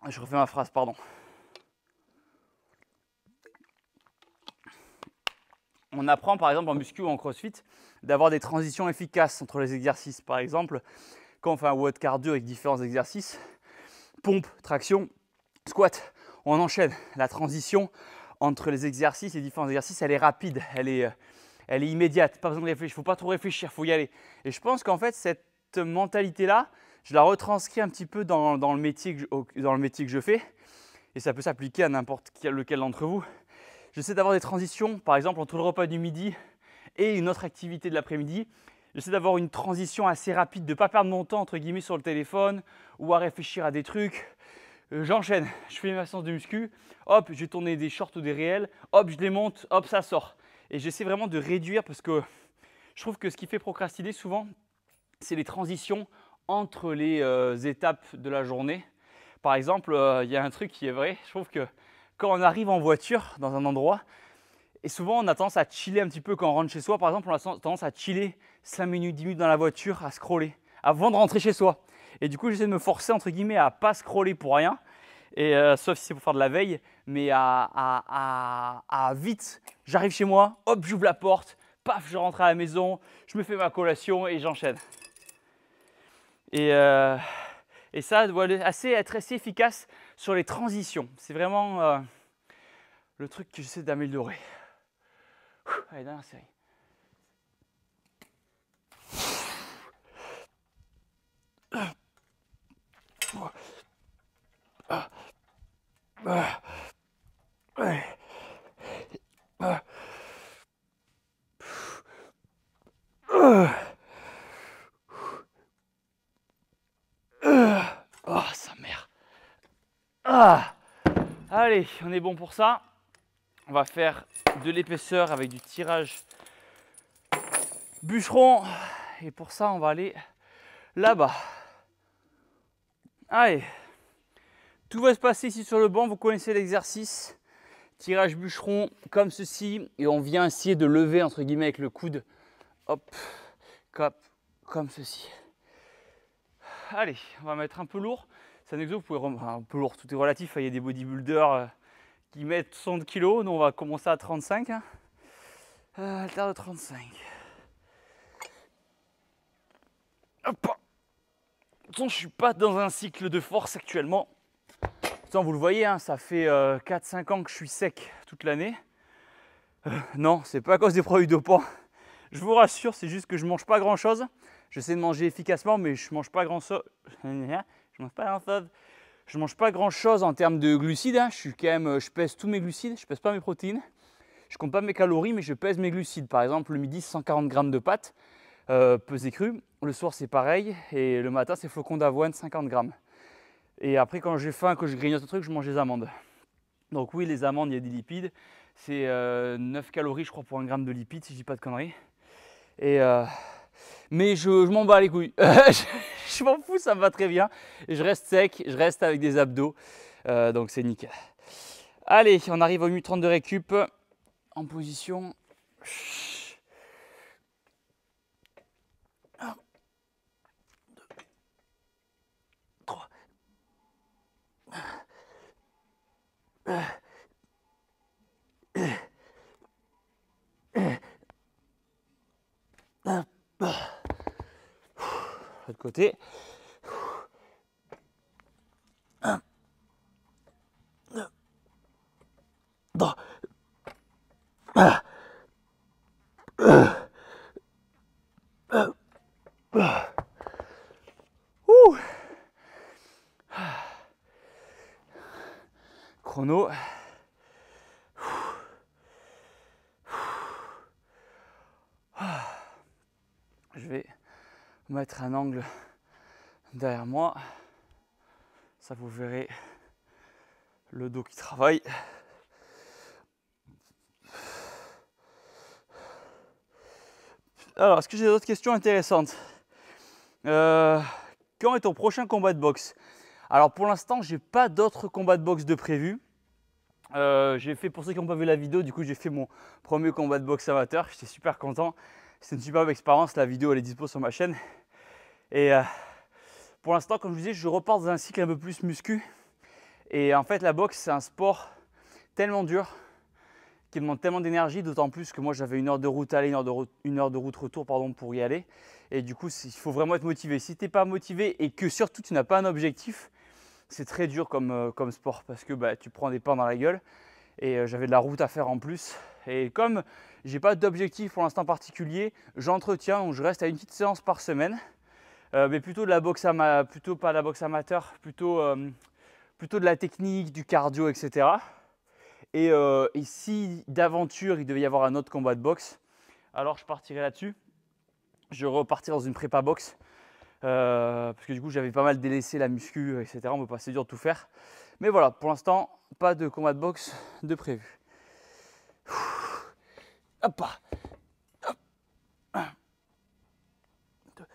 Je refais ma phrase, pardon. on apprend par exemple en muscu ou en crossfit d'avoir des transitions efficaces entre les exercices. Par exemple, quand on fait un WOD cardio avec différents exercices, pompe, traction, squat, on enchaîne. La transition entre les exercices, les différents exercices, elle est rapide, elle est immédiate, pas besoin de réfléchir, il ne faut pas trop réfléchir, il faut y aller. Et je pense qu'en fait, cette mentalité-là, je la retranscris un petit peu dans le métier que je fais, et ça peut s'appliquer à n'importe lequel d'entre vous. J'essaie d'avoir des transitions, par exemple, entre le repas du midi et une autre activité de l'après-midi. J'essaie d'avoir une transition assez rapide, de ne pas perdre mon temps, entre guillemets, sur le téléphone ou à réfléchir à des trucs. J'enchaîne, je fais ma séance de muscu, hop, je vais tourner des shorts ou des réels, hop, je les monte, hop, ça sort. Et j'essaie vraiment de réduire parce que je trouve que ce qui fait procrastiner souvent, c'est les transitions entre les étapes de la journée. Par exemple, il y a un truc qui est vrai, je trouve que quand on arrive en voiture dans un endroit, et souvent on a tendance à chiller un petit peu quand on rentre chez soi, par exemple, on a tendance à chiller 5 minutes, 10 minutes dans la voiture, à scroller, avant de rentrer chez soi. Et du coup, j'essaie de me forcer, entre guillemets, à pas scroller pour rien, et, sauf si c'est pour faire de la veille, mais à vite, j'arrive chez moi, hop, j'ouvre la porte, paf, je rentre à la maison, je me fais ma collation et j'enchaîne. Et ça doit être assez efficace sur les transitions. C'est vraiment le truc que j'essaie d'améliorer. Allez, dernière série. Oh, sa mère. Ah. Allez, on est bon pour ça. On va faire de l'épaisseur avec du tirage bûcheron. Et pour ça, on va aller là-bas. Allez. Tout va se passer ici sur le banc. Vous connaissez l'exercice. Tirage bûcheron comme ceci. Et on vient essayer de lever, entre guillemets, avec le coude. Hop. Comme ceci. Allez, on va mettre un peu lourd. C'est un exo, vous pouvez un peu lourd, tout est relatif. Il y a des bodybuilders qui mettent 60 kg. Nous, on va commencer à 35. Haltère de 35. Hop. De toute façon, je ne suis pas dans un cycle de force actuellement. Pourtant, vous le voyez, hein, ça fait 4-5 ans que je suis sec toute l'année. Non, c'est pas à cause des produits dopants. Je vous rassure, c'est juste que je mange pas grand chose. J'essaie de manger efficacement, mais je mange pas grand chose. Je mange pas grand chose en termes de glucides. Hein. Je pèse tous mes glucides, je pèse pas mes protéines. Je compte pas mes calories, mais je pèse mes glucides. Par exemple, le midi, 140 grammes de pâtes pesées crues. Le soir, c'est pareil. Et le matin, c'est flocons d'avoine, 50 grammes. Et après, quand j'ai faim, que je grignote un truc, je mange des amandes. Donc oui, les amandes, il y a des lipides. C'est 9 calories, je crois, pour 1 gramme de lipides, si je dis pas de conneries. Mais je m'en bats les couilles. Je m'en fous, ça me va très bien. Je reste sec, je reste avec des abdos. Donc c'est nickel. Allez, on arrive au minute 30 de récup. En position. 1, 2, 3. L'autre côté. 1, 2, 3. Chrono. Je vais mettre un angle derrière moi. Ça, vous verrez le dos qui travaille. Alors, est-ce que j'ai d'autres questions intéressantes? Quand est ton prochain combat de boxe? Alors, pour l'instant, j'ai pas d'autres combats de boxe de prévu. J'ai fait, pour ceux qui n'ont pas vu la vidéo, du coup, j'ai fait mon premier combat de boxe amateur. J'étais super content. C'était une superbe expérience. La vidéo, elle est dispo sur ma chaîne. Et pour l'instant, comme je vous disais, je repars dans un cycle un peu plus muscu. Et en fait, la boxe, c'est un sport tellement dur qui demande tellement d'énergie, d'autant plus que moi j'avais 1 heure de route aller, 1 heure de route retour pardon, pour y aller. Et du coup, il faut vraiment être motivé. Si tu n'es pas motivé et que surtout tu n'as pas un objectif, c'est très dur comme sport parce que bah, tu prends des pains dans la gueule. Et j'avais de la route à faire en plus. Et comme j'ai pas d'objectif pour l'instant particulier, j'entretiens, donc je reste à une petite séance par semaine. Mais plutôt de la boxe plutôt pas de la boxe amateur, plutôt de la technique, du cardio, etc. Et si d'aventure il devait y avoir un autre combat de boxe, alors je partirais là-dessus. Je repartirais dans une prépa boxe. Parce que du coup j'avais pas mal délaissé la muscu, etc. On peut pas, c'est dur de tout faire. Mais voilà, pour l'instant, pas de combat de boxe de prévu. Hop, hop. 1, 2,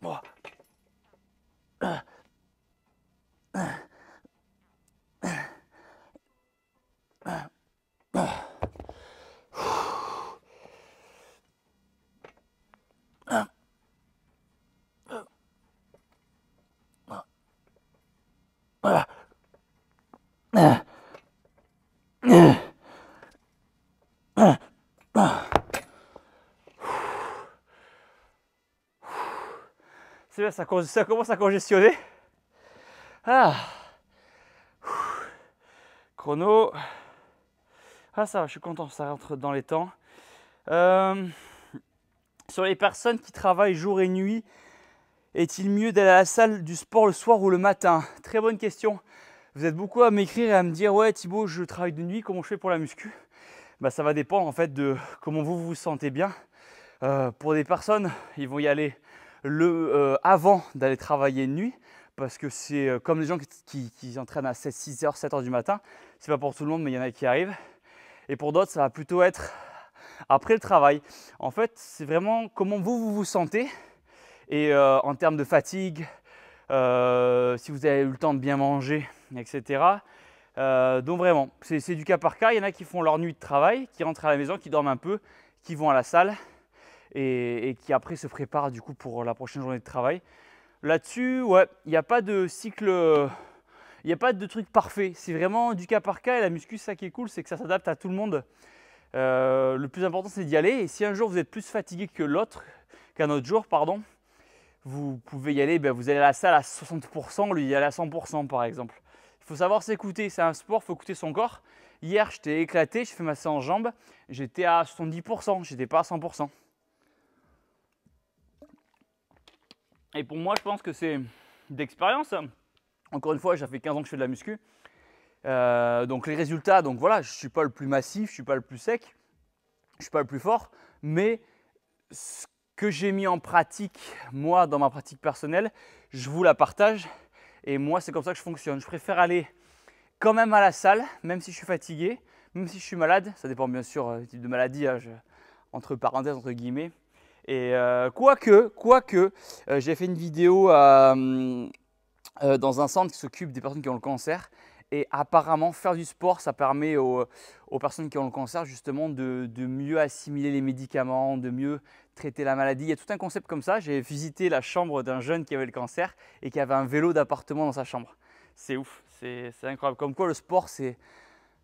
3. 1, 1, 1. Voilà. C'est bien, ça commence à congestionner. Ah. Chrono. Ah ça va, je suis content, ça rentre dans les temps. Sur les personnes qui travaillent jour et nuit, est-il mieux d'aller à la salle du sport le soir ou le matin? Très bonne question. Vous êtes beaucoup à m'écrire et à me dire « Ouais Thibaut, je travaille de nuit, comment je fais pour la muscu ?» Bah, ça va dépendre en fait de comment vous vous sentez bien. Pour des personnes, ils vont y aller avant d'aller travailler de nuit parce que c'est comme les gens qui entraînent à 6 h, 7 h du matin. C'est pas pour tout le monde, mais il y en a qui arrivent. Et pour d'autres, ça va plutôt être après le travail. En fait, c'est vraiment comment vous sentez. Et en termes de fatigue, si vous avez eu le temps de bien manger, etc. Donc vraiment, c'est du cas par cas. Il y en a qui font leur nuit de travail, qui rentrent à la maison, qui dorment un peu, qui vont à la salle et qui après se préparent du coup pour la prochaine journée de travail. Là-dessus, ouais, il n'y a pas de cycle, il n'y a pas de truc parfait. C'est vraiment du cas par cas et la muscu, ça qui est cool, c'est que ça s'adapte à tout le monde. Le plus important, c'est d'y aller. Et si un jour vous êtes plus fatigué que qu'un autre jour, pardon, vous pouvez y aller, ben vous allez à la salle à 60%, lui y aller à 100% par exemple. Il faut savoir s'écouter, c'est un sport, il faut écouter son corps. Hier, j'étais éclaté, je fais ma séance jambes, j'étais à 70%, j'étais pas à 100%. Et pour moi, je pense que c'est d'expérience. Encore une fois, ça fait 15 ans que je fais de la muscu. Donc les résultats, donc voilà, je ne suis pas le plus massif, je ne suis pas le plus sec, je ne suis pas le plus fort, mais ce que j'ai mis en pratique, moi, dans ma pratique personnelle, je vous la partage. Et moi, c'est comme ça que je fonctionne. Je préfère aller quand même à la salle, même si je suis fatigué, même si je suis malade. Ça dépend bien sûr du type de maladie, hein, entre parenthèses, entre guillemets. Et quoique j'ai fait une vidéo dans un centre qui s'occupe des personnes qui ont le cancer. Et apparemment, faire du sport, ça permet aux personnes qui ont le cancer justement de mieux assimiler les médicaments, de mieux traiter la maladie. Il y a tout un concept comme ça. J'ai visité la chambre d'un jeune qui avait le cancer et qui avait un vélo d'appartement dans sa chambre. C'est ouf, c'est incroyable. Comme quoi le sport, c'est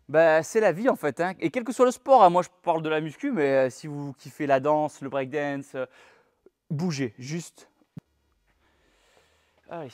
la vie en fait. Hein. Et quel que soit le sport, hein, moi je parle de la muscu, mais si vous kiffez la danse, le breakdance, bougez, juste. Allez.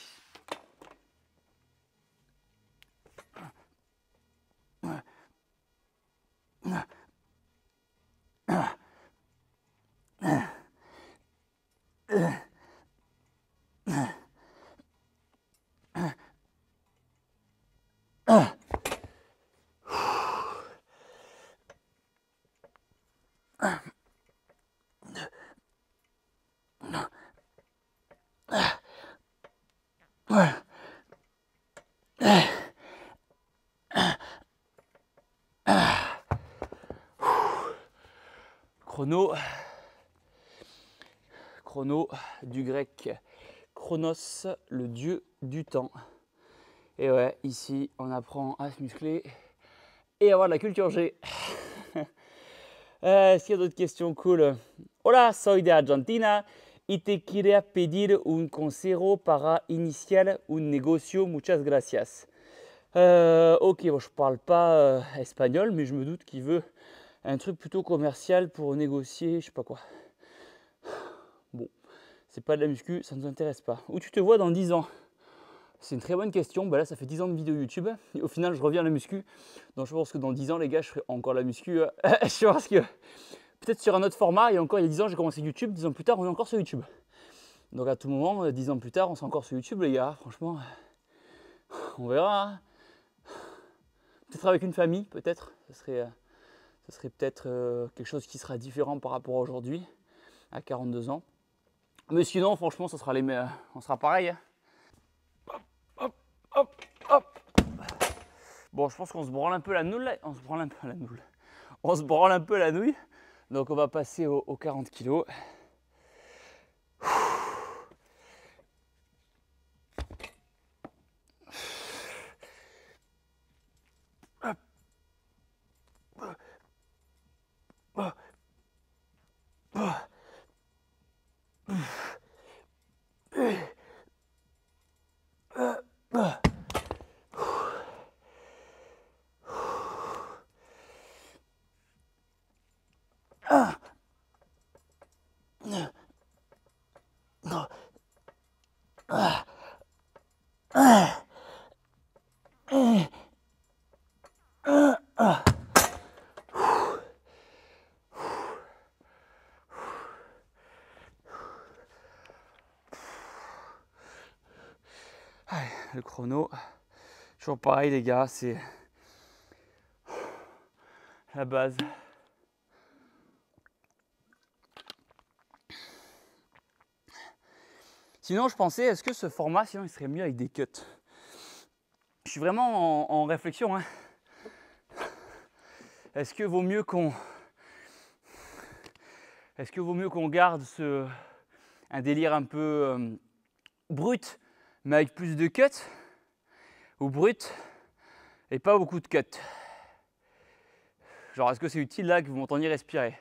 Chrono, du grec chronos, le dieu du temps. Et ouais, ici on apprend à se muscler et avoir de la culture G. Est-ce qu'il y a d'autres questions cool? Hola, soy de Argentina y te quería pedir un consejo para iniciar un negocio. Muchas gracias. Ok, bon, je parle pas espagnol, mais je me doute qu'il veut un truc plutôt commercial pour négocier, je sais pas quoi. Bon, c'est pas de la muscu, ça ne nous intéresse pas. Où tu te vois dans 10 ans? C'est une très bonne question. Bah là, ça fait 10 ans de vidéo YouTube. Et au final, je reviens à la muscu. Donc, je pense que dans 10 ans, les gars, je ferai encore la muscu. Je pense que peut-être sur un autre format. Et encore, il y a 10 ans, j'ai commencé YouTube. 10 ans plus tard, on est encore sur YouTube. Donc, à tout moment, 10 ans plus tard, on sera encore sur YouTube, les gars. Franchement, on verra. Hein. Peut-être avec une famille, peut-être. Ça serait peut-être quelque chose qui sera différent par rapport à aujourd'hui, à 42 ans. Mais sinon, franchement, ça sera on sera pareil. Hein. Hop, hop, hop. Bon, je pense qu'on se branle un peu la noule. On se branle un peu la noule. On se branle un peu la nouille. Donc, on va passer aux 40 kg. Allez, le chrono, toujours pareil les gars, c'est la base. Sinon, je pensais, est-ce que ce format, sinon, il serait mieux avec des cuts? Je suis vraiment en réflexion. Hein. Est-ce que vaut mieux qu'on garde un délire un peu brut, mais avec plus de cuts, ou brut et pas beaucoup de cuts? Genre, est-ce que c'est utile là que vous m'entendiez respirer?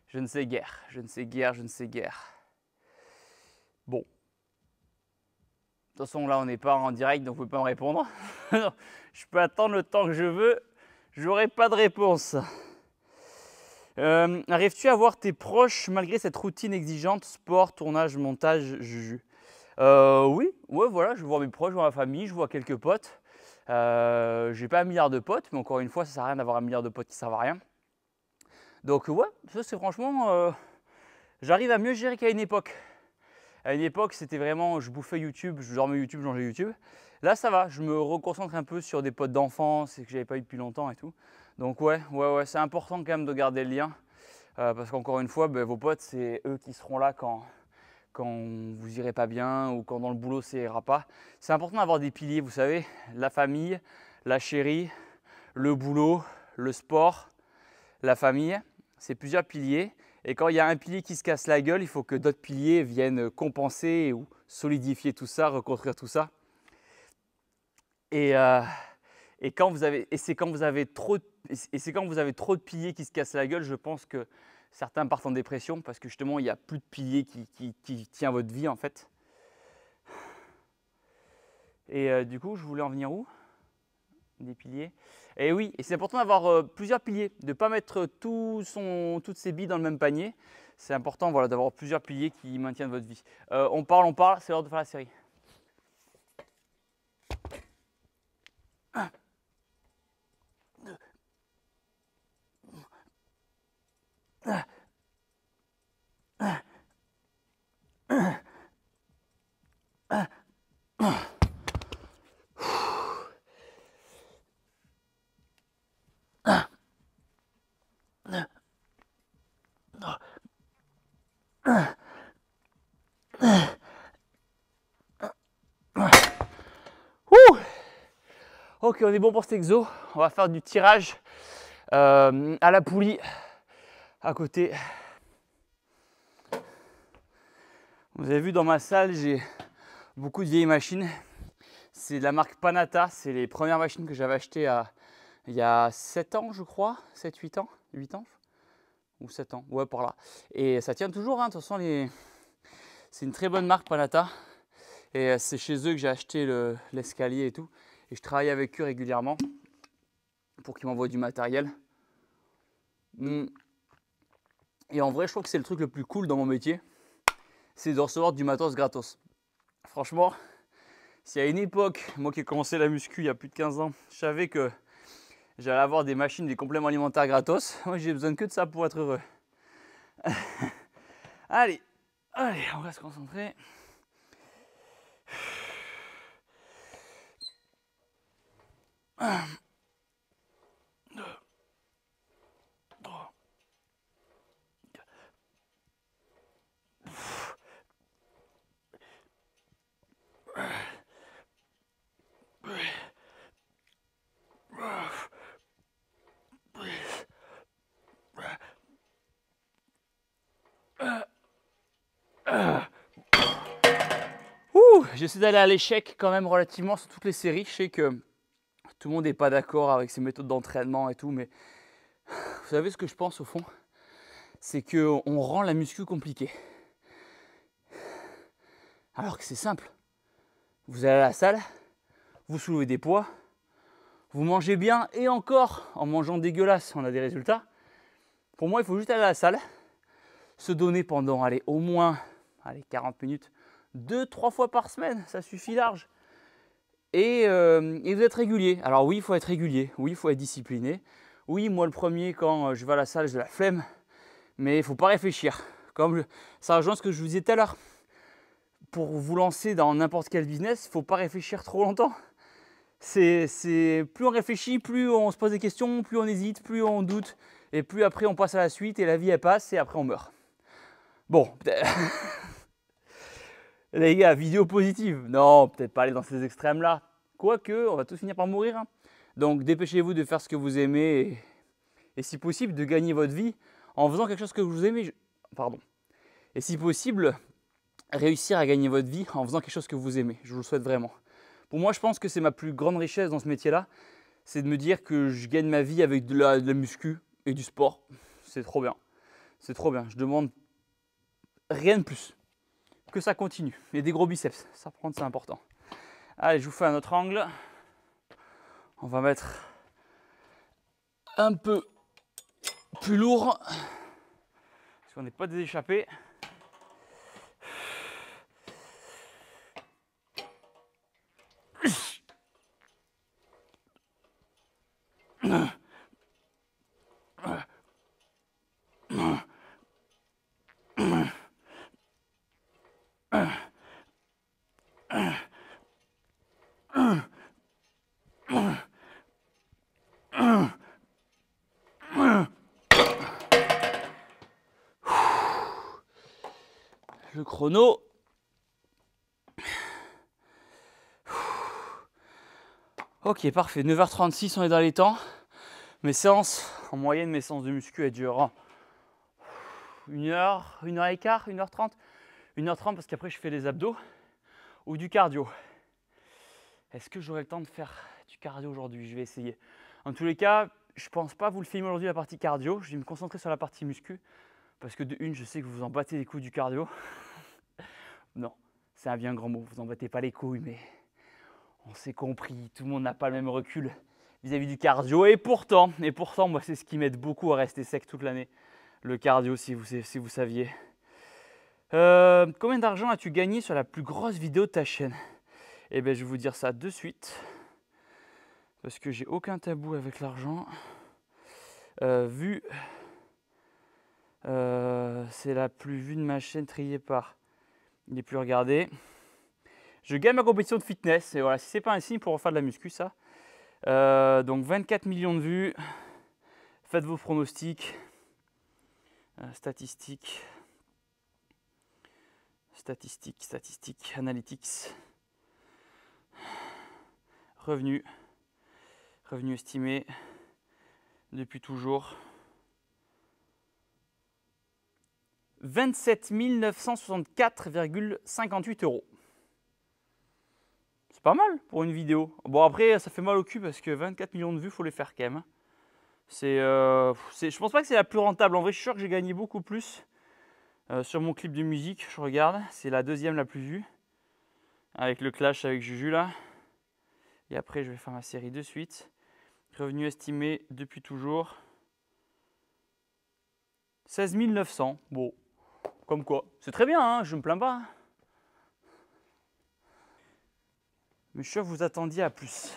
Je ne sais guère, je ne sais guère, je ne sais guère. Bon. De toute façon, là, on n'est pas en direct, donc vous ne pouvez pas me répondre. Je peux attendre le temps que je veux, j'aurai pas de réponse. Arrives-tu à voir tes proches malgré cette routine exigeante, sport, tournage, montage, juju? Oui, ouais, voilà, je vois mes proches, je vois ma famille, je vois quelques potes. J'ai pas un milliard de potes, mais encore une fois, ça sert à rien d'avoir un milliard de potes qui servent à rien. Donc ouais, ça c'est franchement, j'arrive à mieux gérer qu'à une époque. À une époque, c'était vraiment, je bouffais YouTube, je dormais YouTube, je mangeais YouTube. Là, ça va, je me reconcentre un peu sur des potes d'enfance et que j'avais pas eu depuis longtemps et tout. Donc ouais, c'est important quand même de garder le lien. Parce qu'encore une fois, vos potes, c'est eux qui seront là quand vous irez pas bien ou quand dans le boulot ça ira pas. C'est important d'avoir des piliers, vous savez, la famille, la chérie, le boulot, le sport, la famille, c'est plusieurs piliers. Et quand il y a un pilier qui se casse la gueule, il faut que d'autres piliers viennent compenser ou solidifier tout ça, reconstruire tout ça. Et c'est quand vous avez trop de piliers qui se cassent la gueule, je pense que certains partent en dépression parce que justement il n'y a plus de piliers qui tient votre vie en fait. Et du coup, je voulais en venir où? Des piliers. Et oui, et c'est important d'avoir plusieurs piliers, de ne pas mettre toutes ses billes dans le même panier. C'est important voilà, d'avoir plusieurs piliers qui maintiennent votre vie. On parle, c'est l'heure de faire la série. Ok, on est bon pour cet exo. On va faire du tirage à la poulie à côté. Vous avez vu dans ma salle, j'ai beaucoup de vieilles machines. C'est de la marque Panata. C'est les premières machines que j'avais achetées il y a 7 ans, je crois. 7, 8 ans. 8 ans ou 7 ans. Ouais, par là. Et ça tient toujours. Hein. De toute façon, c'est une très bonne marque Panata. Et c'est chez eux que j'ai acheté l'escalier et tout. Et je travaille avec eux régulièrement pour qu'ils m'envoient du matériel. Et en vrai, je trouve que c'est le truc le plus cool dans mon métier, c'est de recevoir du matos gratos. Franchement, si à une époque, moi qui ai commencé la muscu il y a plus de 15 ans, je savais que j'allais avoir des machines, des compléments alimentaires gratos, moi j'ai besoin que de ça pour être heureux. Allez, on va se concentrer. Un, deux, trois, quatre. J'essaie d'aller à l'échec quand même relativement sur toutes les séries. Je sais que tout le monde n'est pas d'accord avec ces méthodes d'entraînement et tout, mais vous savez ce que je pense au fond? C'est qu'on rend la muscu compliquée. Alors que c'est simple. Vous allez à la salle, vous soulevez des poids, vous mangez bien et encore, en mangeant dégueulasse, on a des résultats. Pour moi, il faut juste aller à la salle, se donner pendant, au moins 40 minutes, 2-3 fois par semaine, ça suffit large. Et vous êtes régulier. Alors oui, il faut être régulier, oui, il faut être discipliné. Oui, moi le premier, quand je vais à la salle, j'ai la flemme, mais il ne faut pas réfléchir. Ça rejoint ce que je vous disais tout à l'heure. Pour vous lancer dans n'importe quel business, il ne faut pas réfléchir trop longtemps. Plus on réfléchit, plus on se pose des questions, plus on hésite, plus on doute, et plus après on passe à la suite, et la vie elle passe, et après on meurt. Bon, peut-être... Les gars, vidéo positive. Non, peut-être pas aller dans ces extrêmes-là. Quoique, on va tous finir par mourir. Hein. Donc, dépêchez-vous de faire ce que vous aimez et si possible, de gagner votre vie en faisant quelque chose que vous aimez. Pardon. Et si possible, réussir à gagner votre vie en faisant quelque chose que vous aimez. Je vous le souhaite vraiment. Pour moi, je pense que c'est ma plus grande richesse dans ce métier-là. C'est de me dire que je gagne ma vie avec de la muscu et du sport. C'est trop bien. C'est trop bien. Je demande rien de plus. Que ça continue. Et des gros biceps, ça prend, c'est important. Allez, je vous fais un autre angle. On va mettre un peu plus lourd. Parce qu'on n'est pas des échappés. Le chrono. Ok, parfait. 9h36, on est dans les temps. Mes séances, en moyenne, mes séances de muscu, elles durent 1h, 1h15, 1h30. 1h30 parce qu'après, je fais les abdos ou du cardio. Est-ce que j'aurai le temps de faire du cardio aujourd'hui? Je vais essayer. En tous les cas, je ne pense pas vous le filmer aujourd'hui la partie cardio. Je vais me concentrer sur la partie muscu. Parce que de une, je sais que vous vous en battez les couilles du cardio. Non, c'est un bien grand mot. Vous en battez pas les couilles, mais on s'est compris. Tout le monde n'a pas le même recul vis-à-vis du cardio. Et pourtant, moi, c'est ce qui m'aide beaucoup à rester sec toute l'année. Le cardio, si vous saviez. Combien d'argent as-tu gagné sur la plus grosse vidéo de ta chaîne? Eh bien, je vais vous dire ça de suite. Parce que j'ai aucun tabou avec l'argent. C'est la plus vue de ma chaîne triée par les plus regardés. Je gagne ma compétition de fitness. Et voilà, si c'est pas un signe pour refaire de la muscu, ça. Donc 24 millions de vues. Faites vos pronostics. Statistiques, analytics. Revenus estimés depuis toujours. 27 964,58 €. C'est pas mal pour une vidéo. Bon, après, ça fait mal au cul parce que 24 millions de vues, il faut les faire quand même. Je pense pas que c'est la plus rentable. En vrai, je suis sûr que j'ai gagné beaucoup plus sur mon clip de musique. Je regarde, c'est la deuxième la plus vue. avec le clash avec Juju là. Et après, je vais faire ma série de suite. Revenu estimé depuis toujours 16 900. Bon, comme quoi. C'est très bien, hein, je me plains pas. Mais je suis sûr que vous attendiez à plus.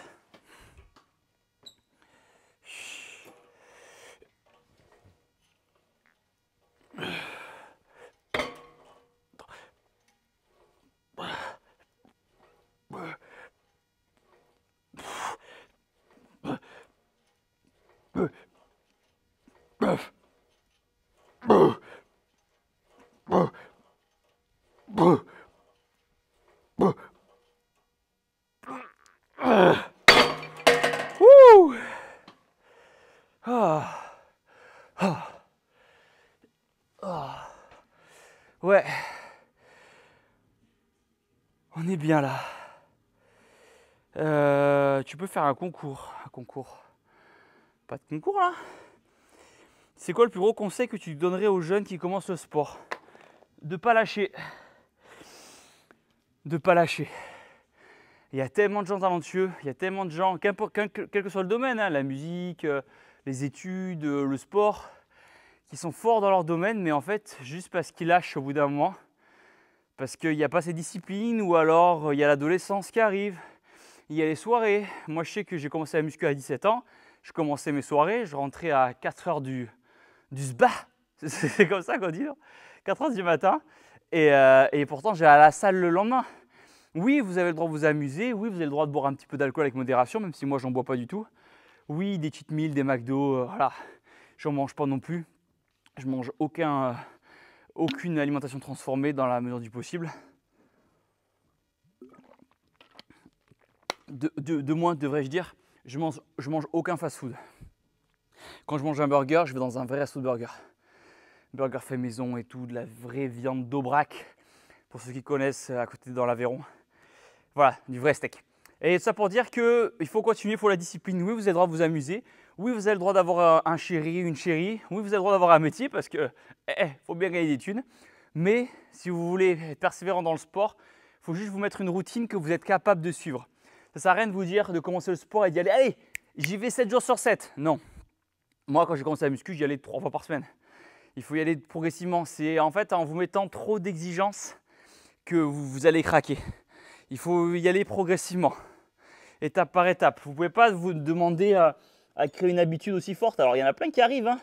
Wouh! Ah. Ah. Ah. Ouais. On est bien là. Tu peux faire un concours. Un concours. Pas de concours là? C'est quoi le plus gros conseil que tu donnerais aux jeunes qui commencent le sport? De pas lâcher. De pas lâcher. Il y a tellement de gens talentueux, il y a tellement de gens, quel que soit le domaine, hein, la musique, les études, le sport, qui sont forts dans leur domaine, mais en fait, juste parce qu'ils lâchent au bout d'un moment, parce qu'il n'y a pas ces disciplines, ou alors il y a l'adolescence qui arrive, il y a les soirées. Moi, je sais que j'ai commencé la muscu à 17 ans, je commençais mes soirées, je rentrais à 4 heures du sba, c'est comme ça qu'on dit, non 4 heures du matin, et pourtant j'allais à la salle le lendemain. Oui, vous avez le droit de vous amuser, oui, vous avez le droit de boire un petit peu d'alcool avec modération, même si moi j'en bois pas du tout. Oui, des cheat meals, des McDo, voilà, j'en mange pas non plus. Je mange aucune alimentation transformée dans la mesure du possible. De moins, devrais-je dire, je mange aucun fast-food. Quand je mange un burger, je vais dans un vrai resto de burger. Burger fait maison et tout, de la vraie viande d'Aubrac, pour ceux qui connaissent, à côté dans l'Aveyron. Voilà, du vrai steak. Et ça pour dire qu'il faut continuer, il faut la discipline. Oui, vous avez le droit de vous amuser. Oui, vous avez le droit d'avoir un chéri, une chérie. Oui, vous avez le droit d'avoir un métier parce que faut bien gagner des thunes. Mais si vous voulez être persévérant dans le sport, il faut juste vous mettre une routine que vous êtes capable de suivre. Ça ne sert à rien de vous dire de commencer le sport et d'y aller. Allez, j'y vais 7 jours sur 7. Non. Moi, quand j'ai commencé la muscu, j'y allais 3 fois par semaine. Il faut y aller progressivement. C'est en fait en vous mettant trop d'exigences que vous allez craquer. Il faut y aller progressivement, étape par étape. Vous ne pouvez pas vous demander à créer une habitude aussi forte. Alors, il y en a plein qui arrivent. Hein.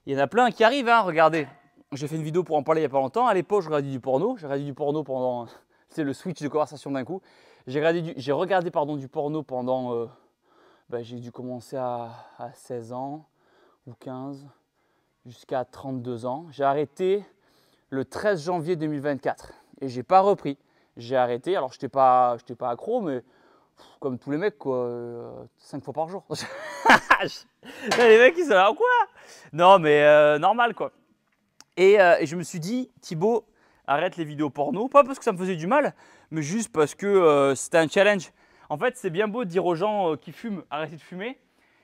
Il y en a plein qui arrivent. Hein. Regardez, j'ai fait une vidéo pour en parler il n'y a pas longtemps. À l'époque, je regardais du porno. J'ai regardé du porno pendant… C'est le switch de conversation d'un coup. J'ai regardé du porno pendant… j'ai dû commencer à 16 ans ou 15 jusqu'à 32 ans. J'ai arrêté le 13 janvier 2024 et j'ai pas repris. J'ai arrêté, alors je n'étais pas accro, mais comme tous les mecs, quoi, 5 fois par jour. Les mecs, ils sont là, quoi? Non, mais normal, quoi. Et je me suis dit, Thibaut, arrête les vidéos porno, pas parce que ça me faisait du mal, mais juste parce que c'était un challenge. En fait, c'est bien beau de dire aux gens qui fument, arrêtez de fumer,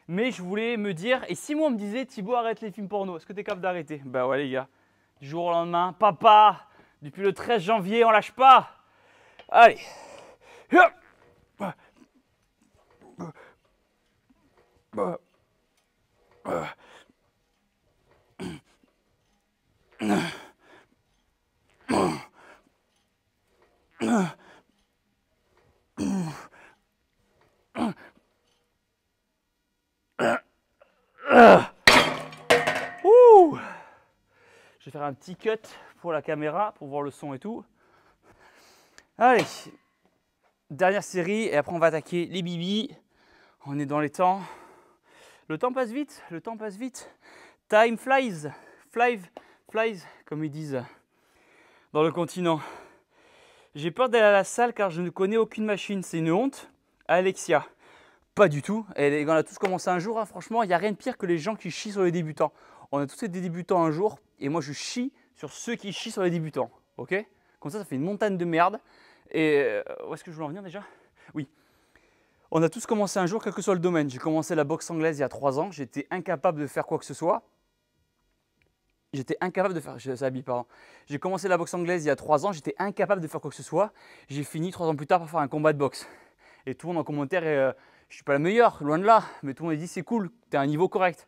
mais je voulais me dire, et si moi on me disait, Thibaut, arrête les films porno, est-ce que tu es capable d'arrêter? Bah ouais, les gars, du jour au lendemain, papa, depuis le 13 janvier, on lâche pas. Allez. Ouh. Je vais faire un petit cut pour la caméra, pour voir le son et tout. Allez, dernière série et après on va attaquer les bibis. On est dans les temps. Le temps passe vite, le temps passe vite. Time flies, flies, comme ils disent dans le continent. J'ai peur d'aller à la salle car je ne connais aucune machine. C'est une honte. Alexia, pas du tout. Et on a tous commencé un jour. Hein. Franchement, il n'y a rien de pire que les gens qui chient sur les débutants. On a tous été des débutants un jour et moi je chie sur ceux qui chient sur les débutants. Ok? Comme ça fait une montagne de merde. Et où est-ce que je voulais en venir déjà? Oui. On a tous commencé un jour, quel que soit le domaine. J'ai commencé la boxe anglaise il y a 3 ans. J'étais incapable de faire quoi que ce soit. J'étais incapable de faire, ça habille, pardon. J'ai commencé la boxe anglaise il y a 3 ans, j'étais incapable de faire quoi que ce soit. J'ai fini 3 ans plus tard par faire un combat de boxe. Et tout le monde en commentaire, je suis pas le meilleur, loin de là, mais tout le monde dit c'est cool, tu as un niveau correct.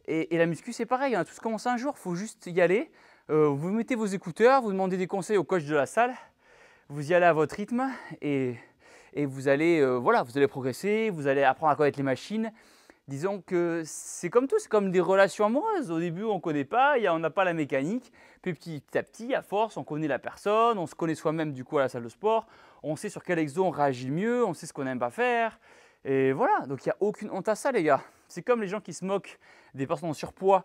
Et la muscu c'est pareil, on a tous commencé un jour, il faut juste y aller. Vous mettez vos écouteurs, vous demandez des conseils au coach de la salle, vous y allez à votre rythme et vous allez, voilà, vous allez progresser, vous allez apprendre à connaître les machines. Disons que c'est comme tout, c'est comme des relations amoureuses. Au début, on ne connaît pas, on n'a pas la mécanique. Puis petit à petit, à force, on connaît la personne, on se connaît soi-même du coup à la salle de sport. On sait sur quel exo on réagit mieux, on sait ce qu'on n'aime pas faire. Et voilà, donc il n'y a aucune honte à ça les gars. C'est comme les gens qui se moquent des personnes en surpoids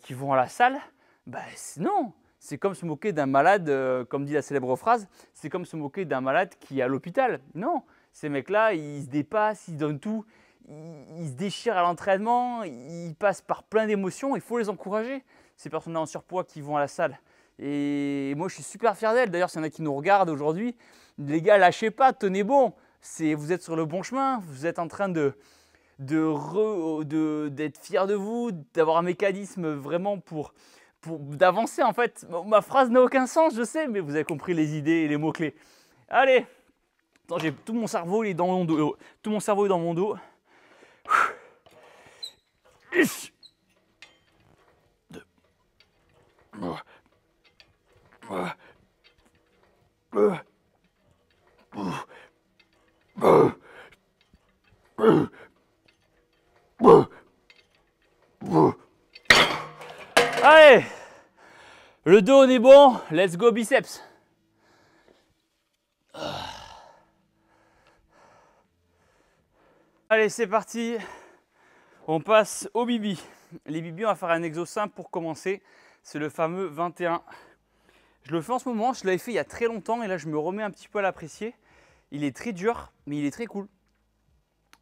qui vont à la salle. Ben non, c'est comme se moquer d'un malade, comme dit la célèbre phrase, c'est comme se moquer d'un malade qui est à l'hôpital. Non, ces mecs-là, ils se dépassent, ils donnent tout. Ils se déchirent à l'entraînement, ils passent par plein d'émotions, il faut les encourager, ces personnes-là en surpoids qui vont à la salle. Et moi, je suis super fier d'elles. D'ailleurs, s'il y en a qui nous regardent aujourd'hui, les gars, lâchez pas, tenez bon. Vous êtes sur le bon chemin, vous êtes en train d'être fier de vous, d'avoir un mécanisme vraiment d'avancer en fait. Ma phrase n'a aucun sens, je sais, mais vous avez compris les idées et les mots-clés. Allez, attends, tout mon cerveau il est dans mon dos. Tout mon cerveau est dans mon dos. Allez, le dos on est bon, let's go biceps. Allez, c'est parti. On passe au bibi. Les bibis, on va faire un exo simple pour commencer. C'est le fameux 21. Je le fais en ce moment, je l'avais fait il y a très longtemps et là je me remets un petit peu à l'apprécier. Il est très dur, mais il est très cool.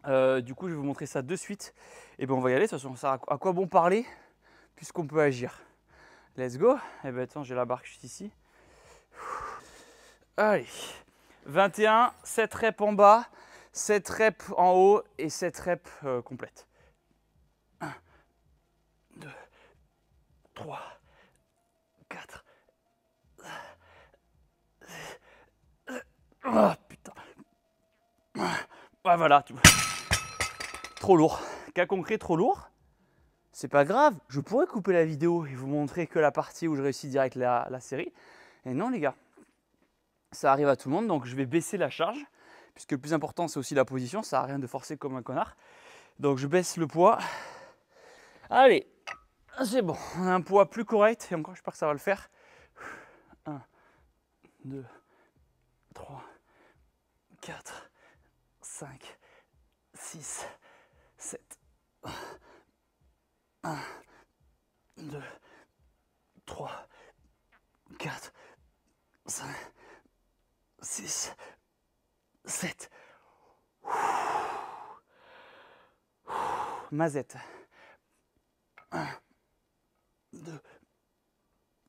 Du coup, je vais vous montrer ça de suite. Et bien, on va y aller. De toute façon, ça à quoi bon parler puisqu'on peut agir. Let's go. Et bien, attends, j'ai la barre juste ici. Allez. 21, 7 reps en bas, 7 reps en haut et 7 reps complètes. 1, 2, 3, 4. Oh putain. Ah, voilà. Trop lourd. Cas concret, trop lourd. C'est pas grave, je pourrais couper la vidéo et vous montrer que la partie où je réussis direct la série. Et non les gars, ça arrive à tout le monde, donc je vais baisser la charge, puisque le plus important c'est aussi la position, ça sert à rien de forcer comme un connard. Donc je baisse le poids. Allez, c'est bon, on a un poids plus correct, et encore j'espère que ça va le faire. 1, 2, 3, 4, 5, 6, 7. 1, 2, 3, 4, 5, 6, 7. Mazette. 1, 2,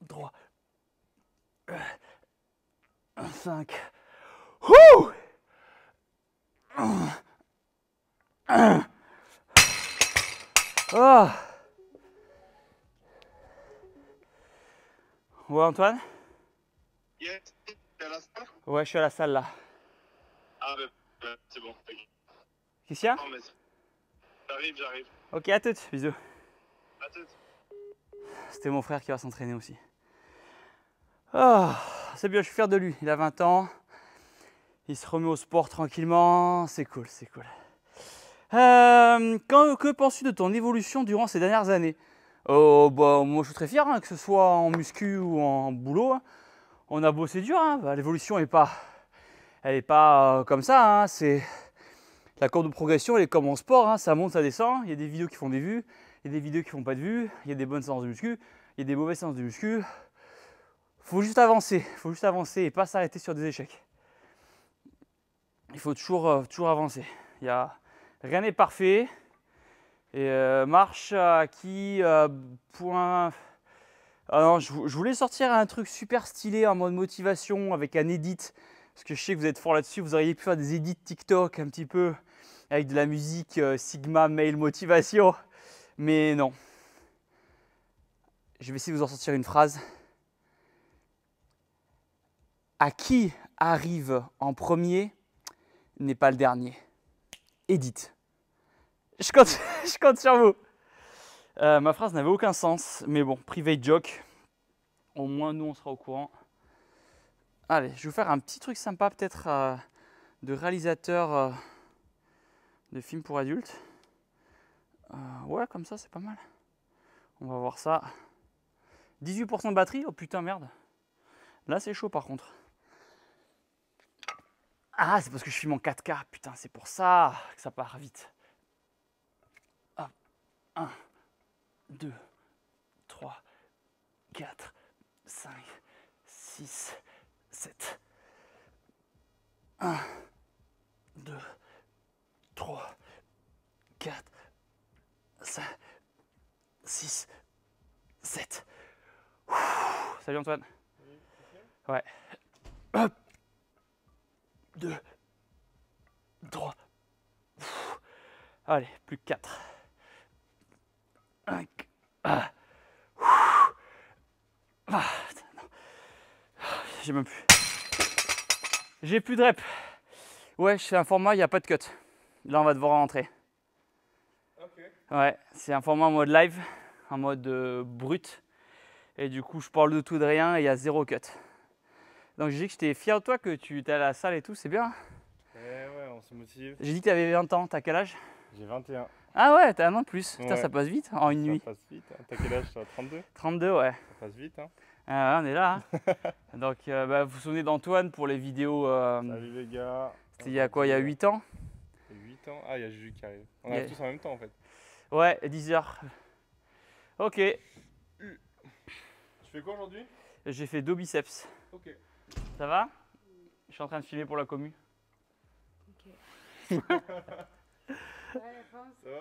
3, 5. Oh. Ouais, Antoine? Yes, t'es à la salle? Ouais, je suis à la salle là. Ah, ben, c'est bon. Qu'est-ce qu'il y a? Non, mais j'arrive. Ok, à toutes, bisous. À tout. C'était mon frère qui va s'entraîner aussi. Oh, c'est bien, je suis fier de lui. Il a 20 ans. Il se remet au sport tranquillement. C'est cool, c'est cool. Que penses-tu de ton évolution durant ces dernières années? Bah, moi, je suis très fier, hein, que ce soit en muscu ou en boulot. Hein. On a bossé dur. Hein. Bah, l'évolution elle est pas comme ça. Hein. C'est la courbe de progression, elle est comme en sport. Hein. Ça monte, ça descend. Il y a des vidéos qui font des vues. Il y a des vidéos qui font pas de vues. Il y a des bonnes séances de muscu. Il y a des mauvaises séances de muscu. Faut juste avancer. Faut juste avancer et pas s'arrêter sur des échecs. Il faut toujours avancer. Rien n'est parfait. Et marche acquis, point. Ah non, je voulais sortir un truc super stylé en mode motivation avec un edit. Parce que je sais que vous êtes fort là-dessus. Vous auriez pu faire des edits TikTok un petit peu avec de la musique Sigma Mail Motivation. Mais non. Je vais essayer de vous en sortir une phrase. À qui arrive en premier n'est pas le dernier. Edith. Je compte, je compte sur vous. Ma phrase n'avait aucun sens, mais bon, private joke. Au moins, nous, on sera au courant. Allez, je vais vous faire un petit truc sympa, peut-être de réalisateur de films pour adultes. Ouais, comme ça, c'est pas mal. On va voir ça. 18% de batterie, oh putain, merde. Là, c'est chaud par contre. Ah, c'est parce que je filme en 4K. Putain, c'est pour ça que ça part vite. Hop. 1, 2, 3, 4, 5, 6, 7. 1, 2, 3, 4, 5, 6, 7. Salut Antoine. Ouais. Hop. 2, 3. Allez, plus que 4. 1. J'ai même plus. J'ai plus de rep. Ouais, je fais un format, il n'y a pas de cut. Là, on va devoir rentrer. Ok. Ouais, c'est un format en mode live, en mode brut. Et du coup, je parle de tout et de rien et il y a 0 cut. Donc, j'ai dit que j'étais fier de toi, que tu étais à la salle et tout, c'est bien. Ouais, on se motive. J'ai dit que tu avais 20 ans, t'as quel âge? J'ai 21. Ah ouais, t'as un an de plus. Putain, Ouais. ça passe vite en une nuit. Ça passe vite. Hein. T'as quel âge toi? 32? 32, ouais. Ça passe vite, hein. Ah, on est là. Hein. Donc, vous vous souvenez d'Antoine pour les vidéos. Salut les gars. C'était il y a quoi? Il y a 8 ans? 8 ans. Ah, il y a Juju qui arrive. On Yeah. arrive tous en même temps en fait. Ouais, 10h. Ok, Tu fais quoi aujourd'hui? j'ai fait 2 biceps. Ok. Ça va? Je suis en train de filmer pour la commu. Ça va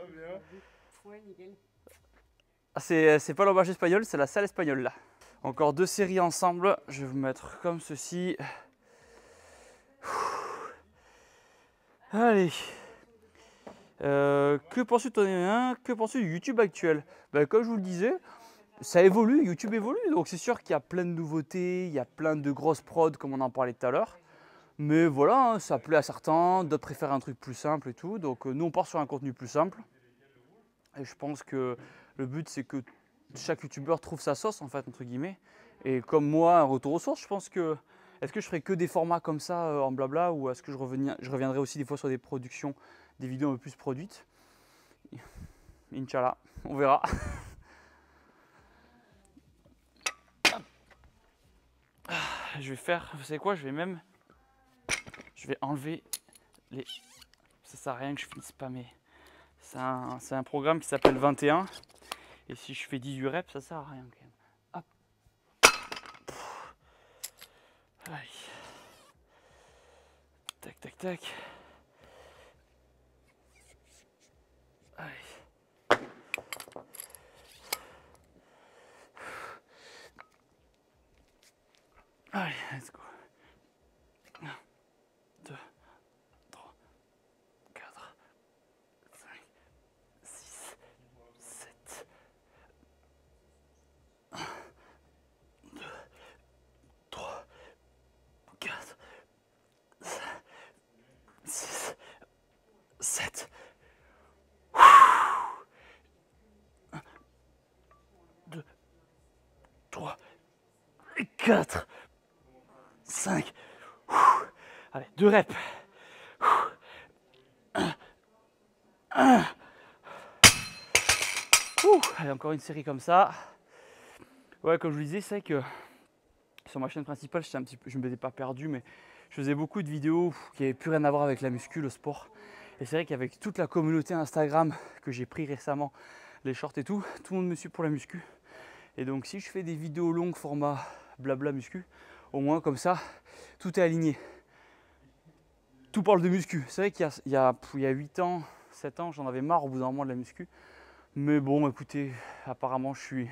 bien? Ouais, nickel. Ah, c'est pas l'auberge espagnole, c'est la salle espagnole là. Encore 2 séries ensemble. Je vais vous mettre comme ceci. Allez. Que penses-tu du YouTube actuel? Comme je vous le disais, ça évolue, YouTube évolue. Donc c'est sûr qu'il y a plein de nouveautés, il y a plein de grosses prods comme on en parlait tout à l'heure. Mais voilà, hein, ça plaît à certains, d'autres préfèrent un truc plus simple et tout. Donc nous on part sur un contenu plus simple. Et je pense que le but c'est que chaque youtubeur trouve sa sauce en fait entre guillemets. Et comme moi, un retour aux sources, je pense que est-ce que je ferai que des formats comme ça en blabla ou est-ce que je reviendrai aussi des fois sur des productions, des vidéos un peu plus produites. Inch'Allah, on verra. Je vais faire, vous savez quoi, je vais enlever les... Ça sert à rien que je finisse pas mais c'est un programme qui s'appelle 21 et si je fais 18 reps, ça sert à rien quand même. Hop. Allez. Tac, tac, tac. Allez. Allez, let's go. 1, 2, 3, 4, 5, 6, 7. 1, 2, 3, 4, 5, 6, 7. 1, 2, 3, 4, 5. Allez, 2 reps. 1. Allez, encore une série comme ça. Ouais, comme je vous disais, c'est vrai que sur ma chaîne principale, je ne m'étais pas perdu, mais je faisais beaucoup de vidéos qui n'avaient plus rien à voir avec la muscu, le sport. Et c'est vrai qu'avec toute la communauté Instagram que j'ai pris récemment, les shorts et tout le monde me suit pour la muscu. Et donc si je fais des vidéos longues format blabla muscu, au moins comme ça, tout est aligné. Tout parle de muscu. C'est vrai qu'il y a 8 ans, 7 ans, j'en avais marre au bout d'un moment de la muscu. Mais bon, écoutez, apparemment je suis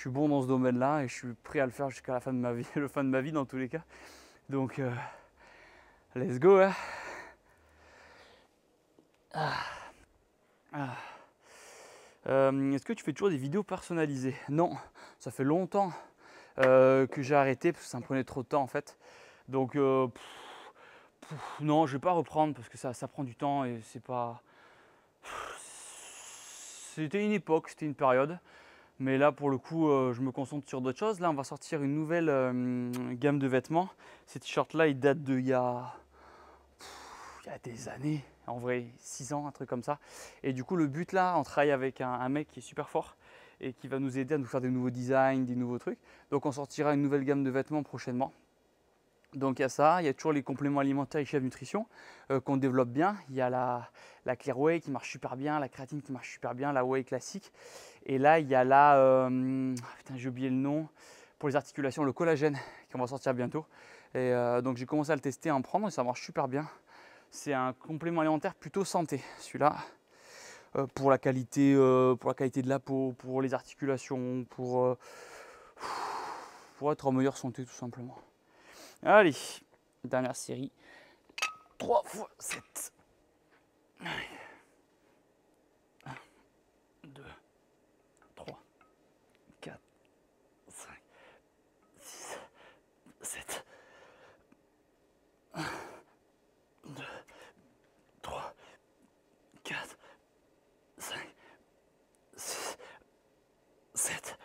bon dans ce domaine-là et je suis prêt à le faire jusqu'à la fin de ma vie, le fin de ma vie dans tous les cas. Donc, let's go. Hein. Est-ce que tu fais toujours des vidéos personnalisées? Non, ça fait longtemps que j'ai arrêté parce que ça me prenait trop de temps en fait. Donc non, je vais pas reprendre parce que ça prend du temps et c'est pas. C'était une époque, c'était une période. Mais là, pour le coup, je me concentre sur d'autres choses. Là, on va sortir une nouvelle gamme de vêtements. Ces t-shirts-là, ils datent il y a des années. En vrai, 6 ans, un truc comme ça. Et du coup, le but là, on travaille avec un mec qui est super fort et qui va nous aider à nous faire des nouveaux designs, des nouveaux trucs. Donc, on sortira une nouvelle gamme de vêtements prochainement. Donc il y a ça, il y a toujours les compléments alimentaires et Chef Nutrition qu'on développe bien. Il y a la Clear Whey qui marche super bien, la créatine qui marche super bien, la Whey classique. Et là, il y a putain, j'ai oublié le nom, pour les articulations, le collagène qui va sortir bientôt. Et donc j'ai commencé à le tester, à en prendre et ça marche super bien. C'est un complément alimentaire plutôt santé, celui-là, pour la qualité de la peau, pour les articulations, pour être en meilleure santé tout simplement. Allez, dernière série. 3 x 7. 1, 2, 3, 4, 5, 6, 7. 1, 2, 3, 4, 5, 6, 7.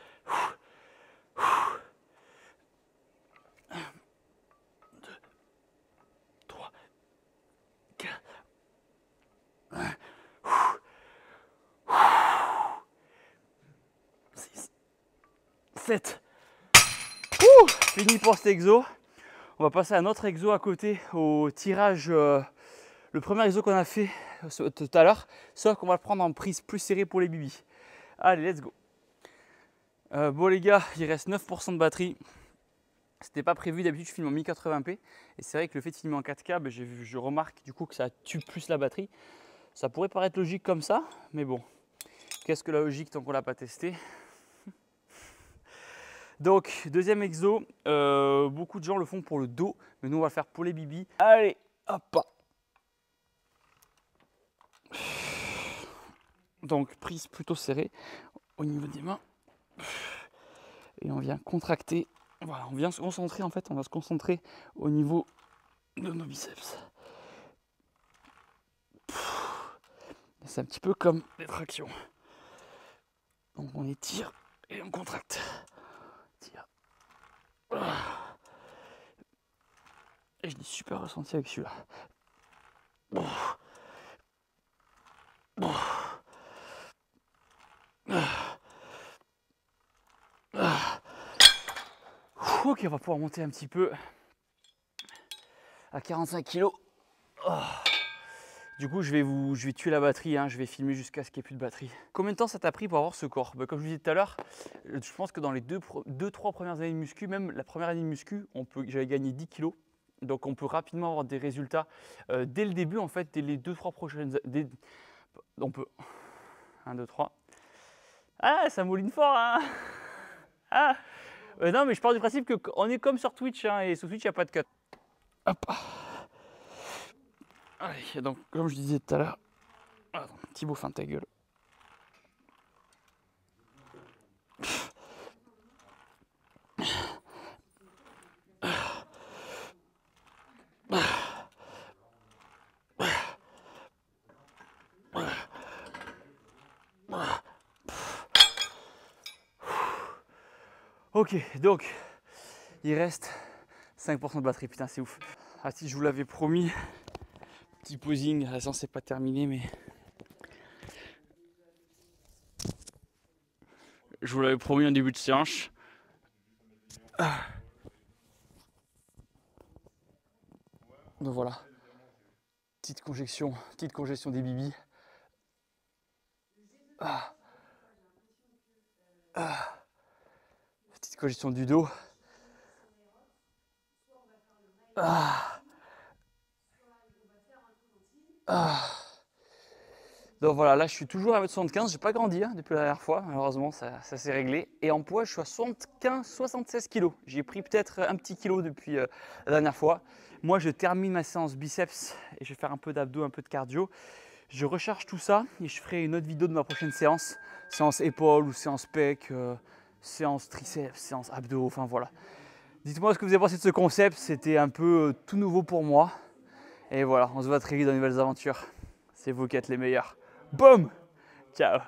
7. Fini pour cet exo. On va passer à un autre exo à côté, au tirage, le premier exo qu'on a fait tout à l'heure, sauf qu'on va le prendre en prise plus serrée pour les bibis. Allez, let's go. Bon les gars, il reste 9% de batterie. C'était pas prévu, d'habitude je filme en 1080p. Et c'est vrai que le fait de filmer en 4K, ben, je remarque du coup que ça tue plus la batterie. Ça pourrait paraître logique comme ça, mais bon. Qu'est-ce que la logique tant qu'on l'a pas testé? Donc, deuxième exo, beaucoup de gens le font pour le dos, mais nous on va le faire pour les bibis. Allez, hop. Donc, prise plutôt serrée au niveau des mains. Et on vient contracter. Voilà, on vient se concentrer en fait, on va se concentrer au niveau de nos biceps. C'est un petit peu comme les tractions. Donc on étire et on contracte. Tire. Et je l'ai super ressenti avec celui-là. Ok, on va pouvoir monter un petit peu à 45 kg. Du coup, je vais tuer la batterie, hein. Je vais filmer jusqu'à ce qu'il n'y ait plus de batterie. Combien de temps ça t'a pris pour avoir ce corps? Comme je vous disais tout à l'heure, je pense que dans les 2-3 premières années de muscu, même la première année de muscu, j'avais gagné 10 kg. Donc on peut rapidement avoir des résultats dès le début, en fait, dès les 2-3 prochaines années. On peut. 1, 2, 3. Ah, ça mouline fort, hein. Ah. Non, mais je pars du principe qu'on est comme sur Twitch, hein, et sur Twitch, il n'y a pas de cut. Hop. Allez, donc, comme je disais tout à l'heure, Thibaut, fin de ta gueule. Ok, donc, il reste 5% de batterie, putain, c'est ouf. Ah si, je vous l'avais promis, petit posing, la séance n'est pas terminée, mais je vous l'avais promis en début de séance. Donc voilà, petite congestion des bibis. Petite congestion du dos. Donc voilà, là je suis toujours à 1m75, j'ai pas grandi hein, depuis la dernière fois, malheureusement ça s'est réglé. Et en poids je suis à 75-76 kg. J'ai pris peut-être un petit kilo depuis la dernière fois. Moi je termine ma séance biceps et je vais faire un peu d'abdos, un peu de cardio. Je recharge tout ça et je ferai une autre vidéo de ma prochaine séance. Séance épaule ou séance pec, séance triceps, séance abdos, enfin voilà. Dites-moi ce que vous avez pensé de ce concept, c'était un peu tout nouveau pour moi. Et voilà, on se voit très vite dans de nouvelles aventures. C'est vous qui êtes les meilleurs. Boum! Ciao!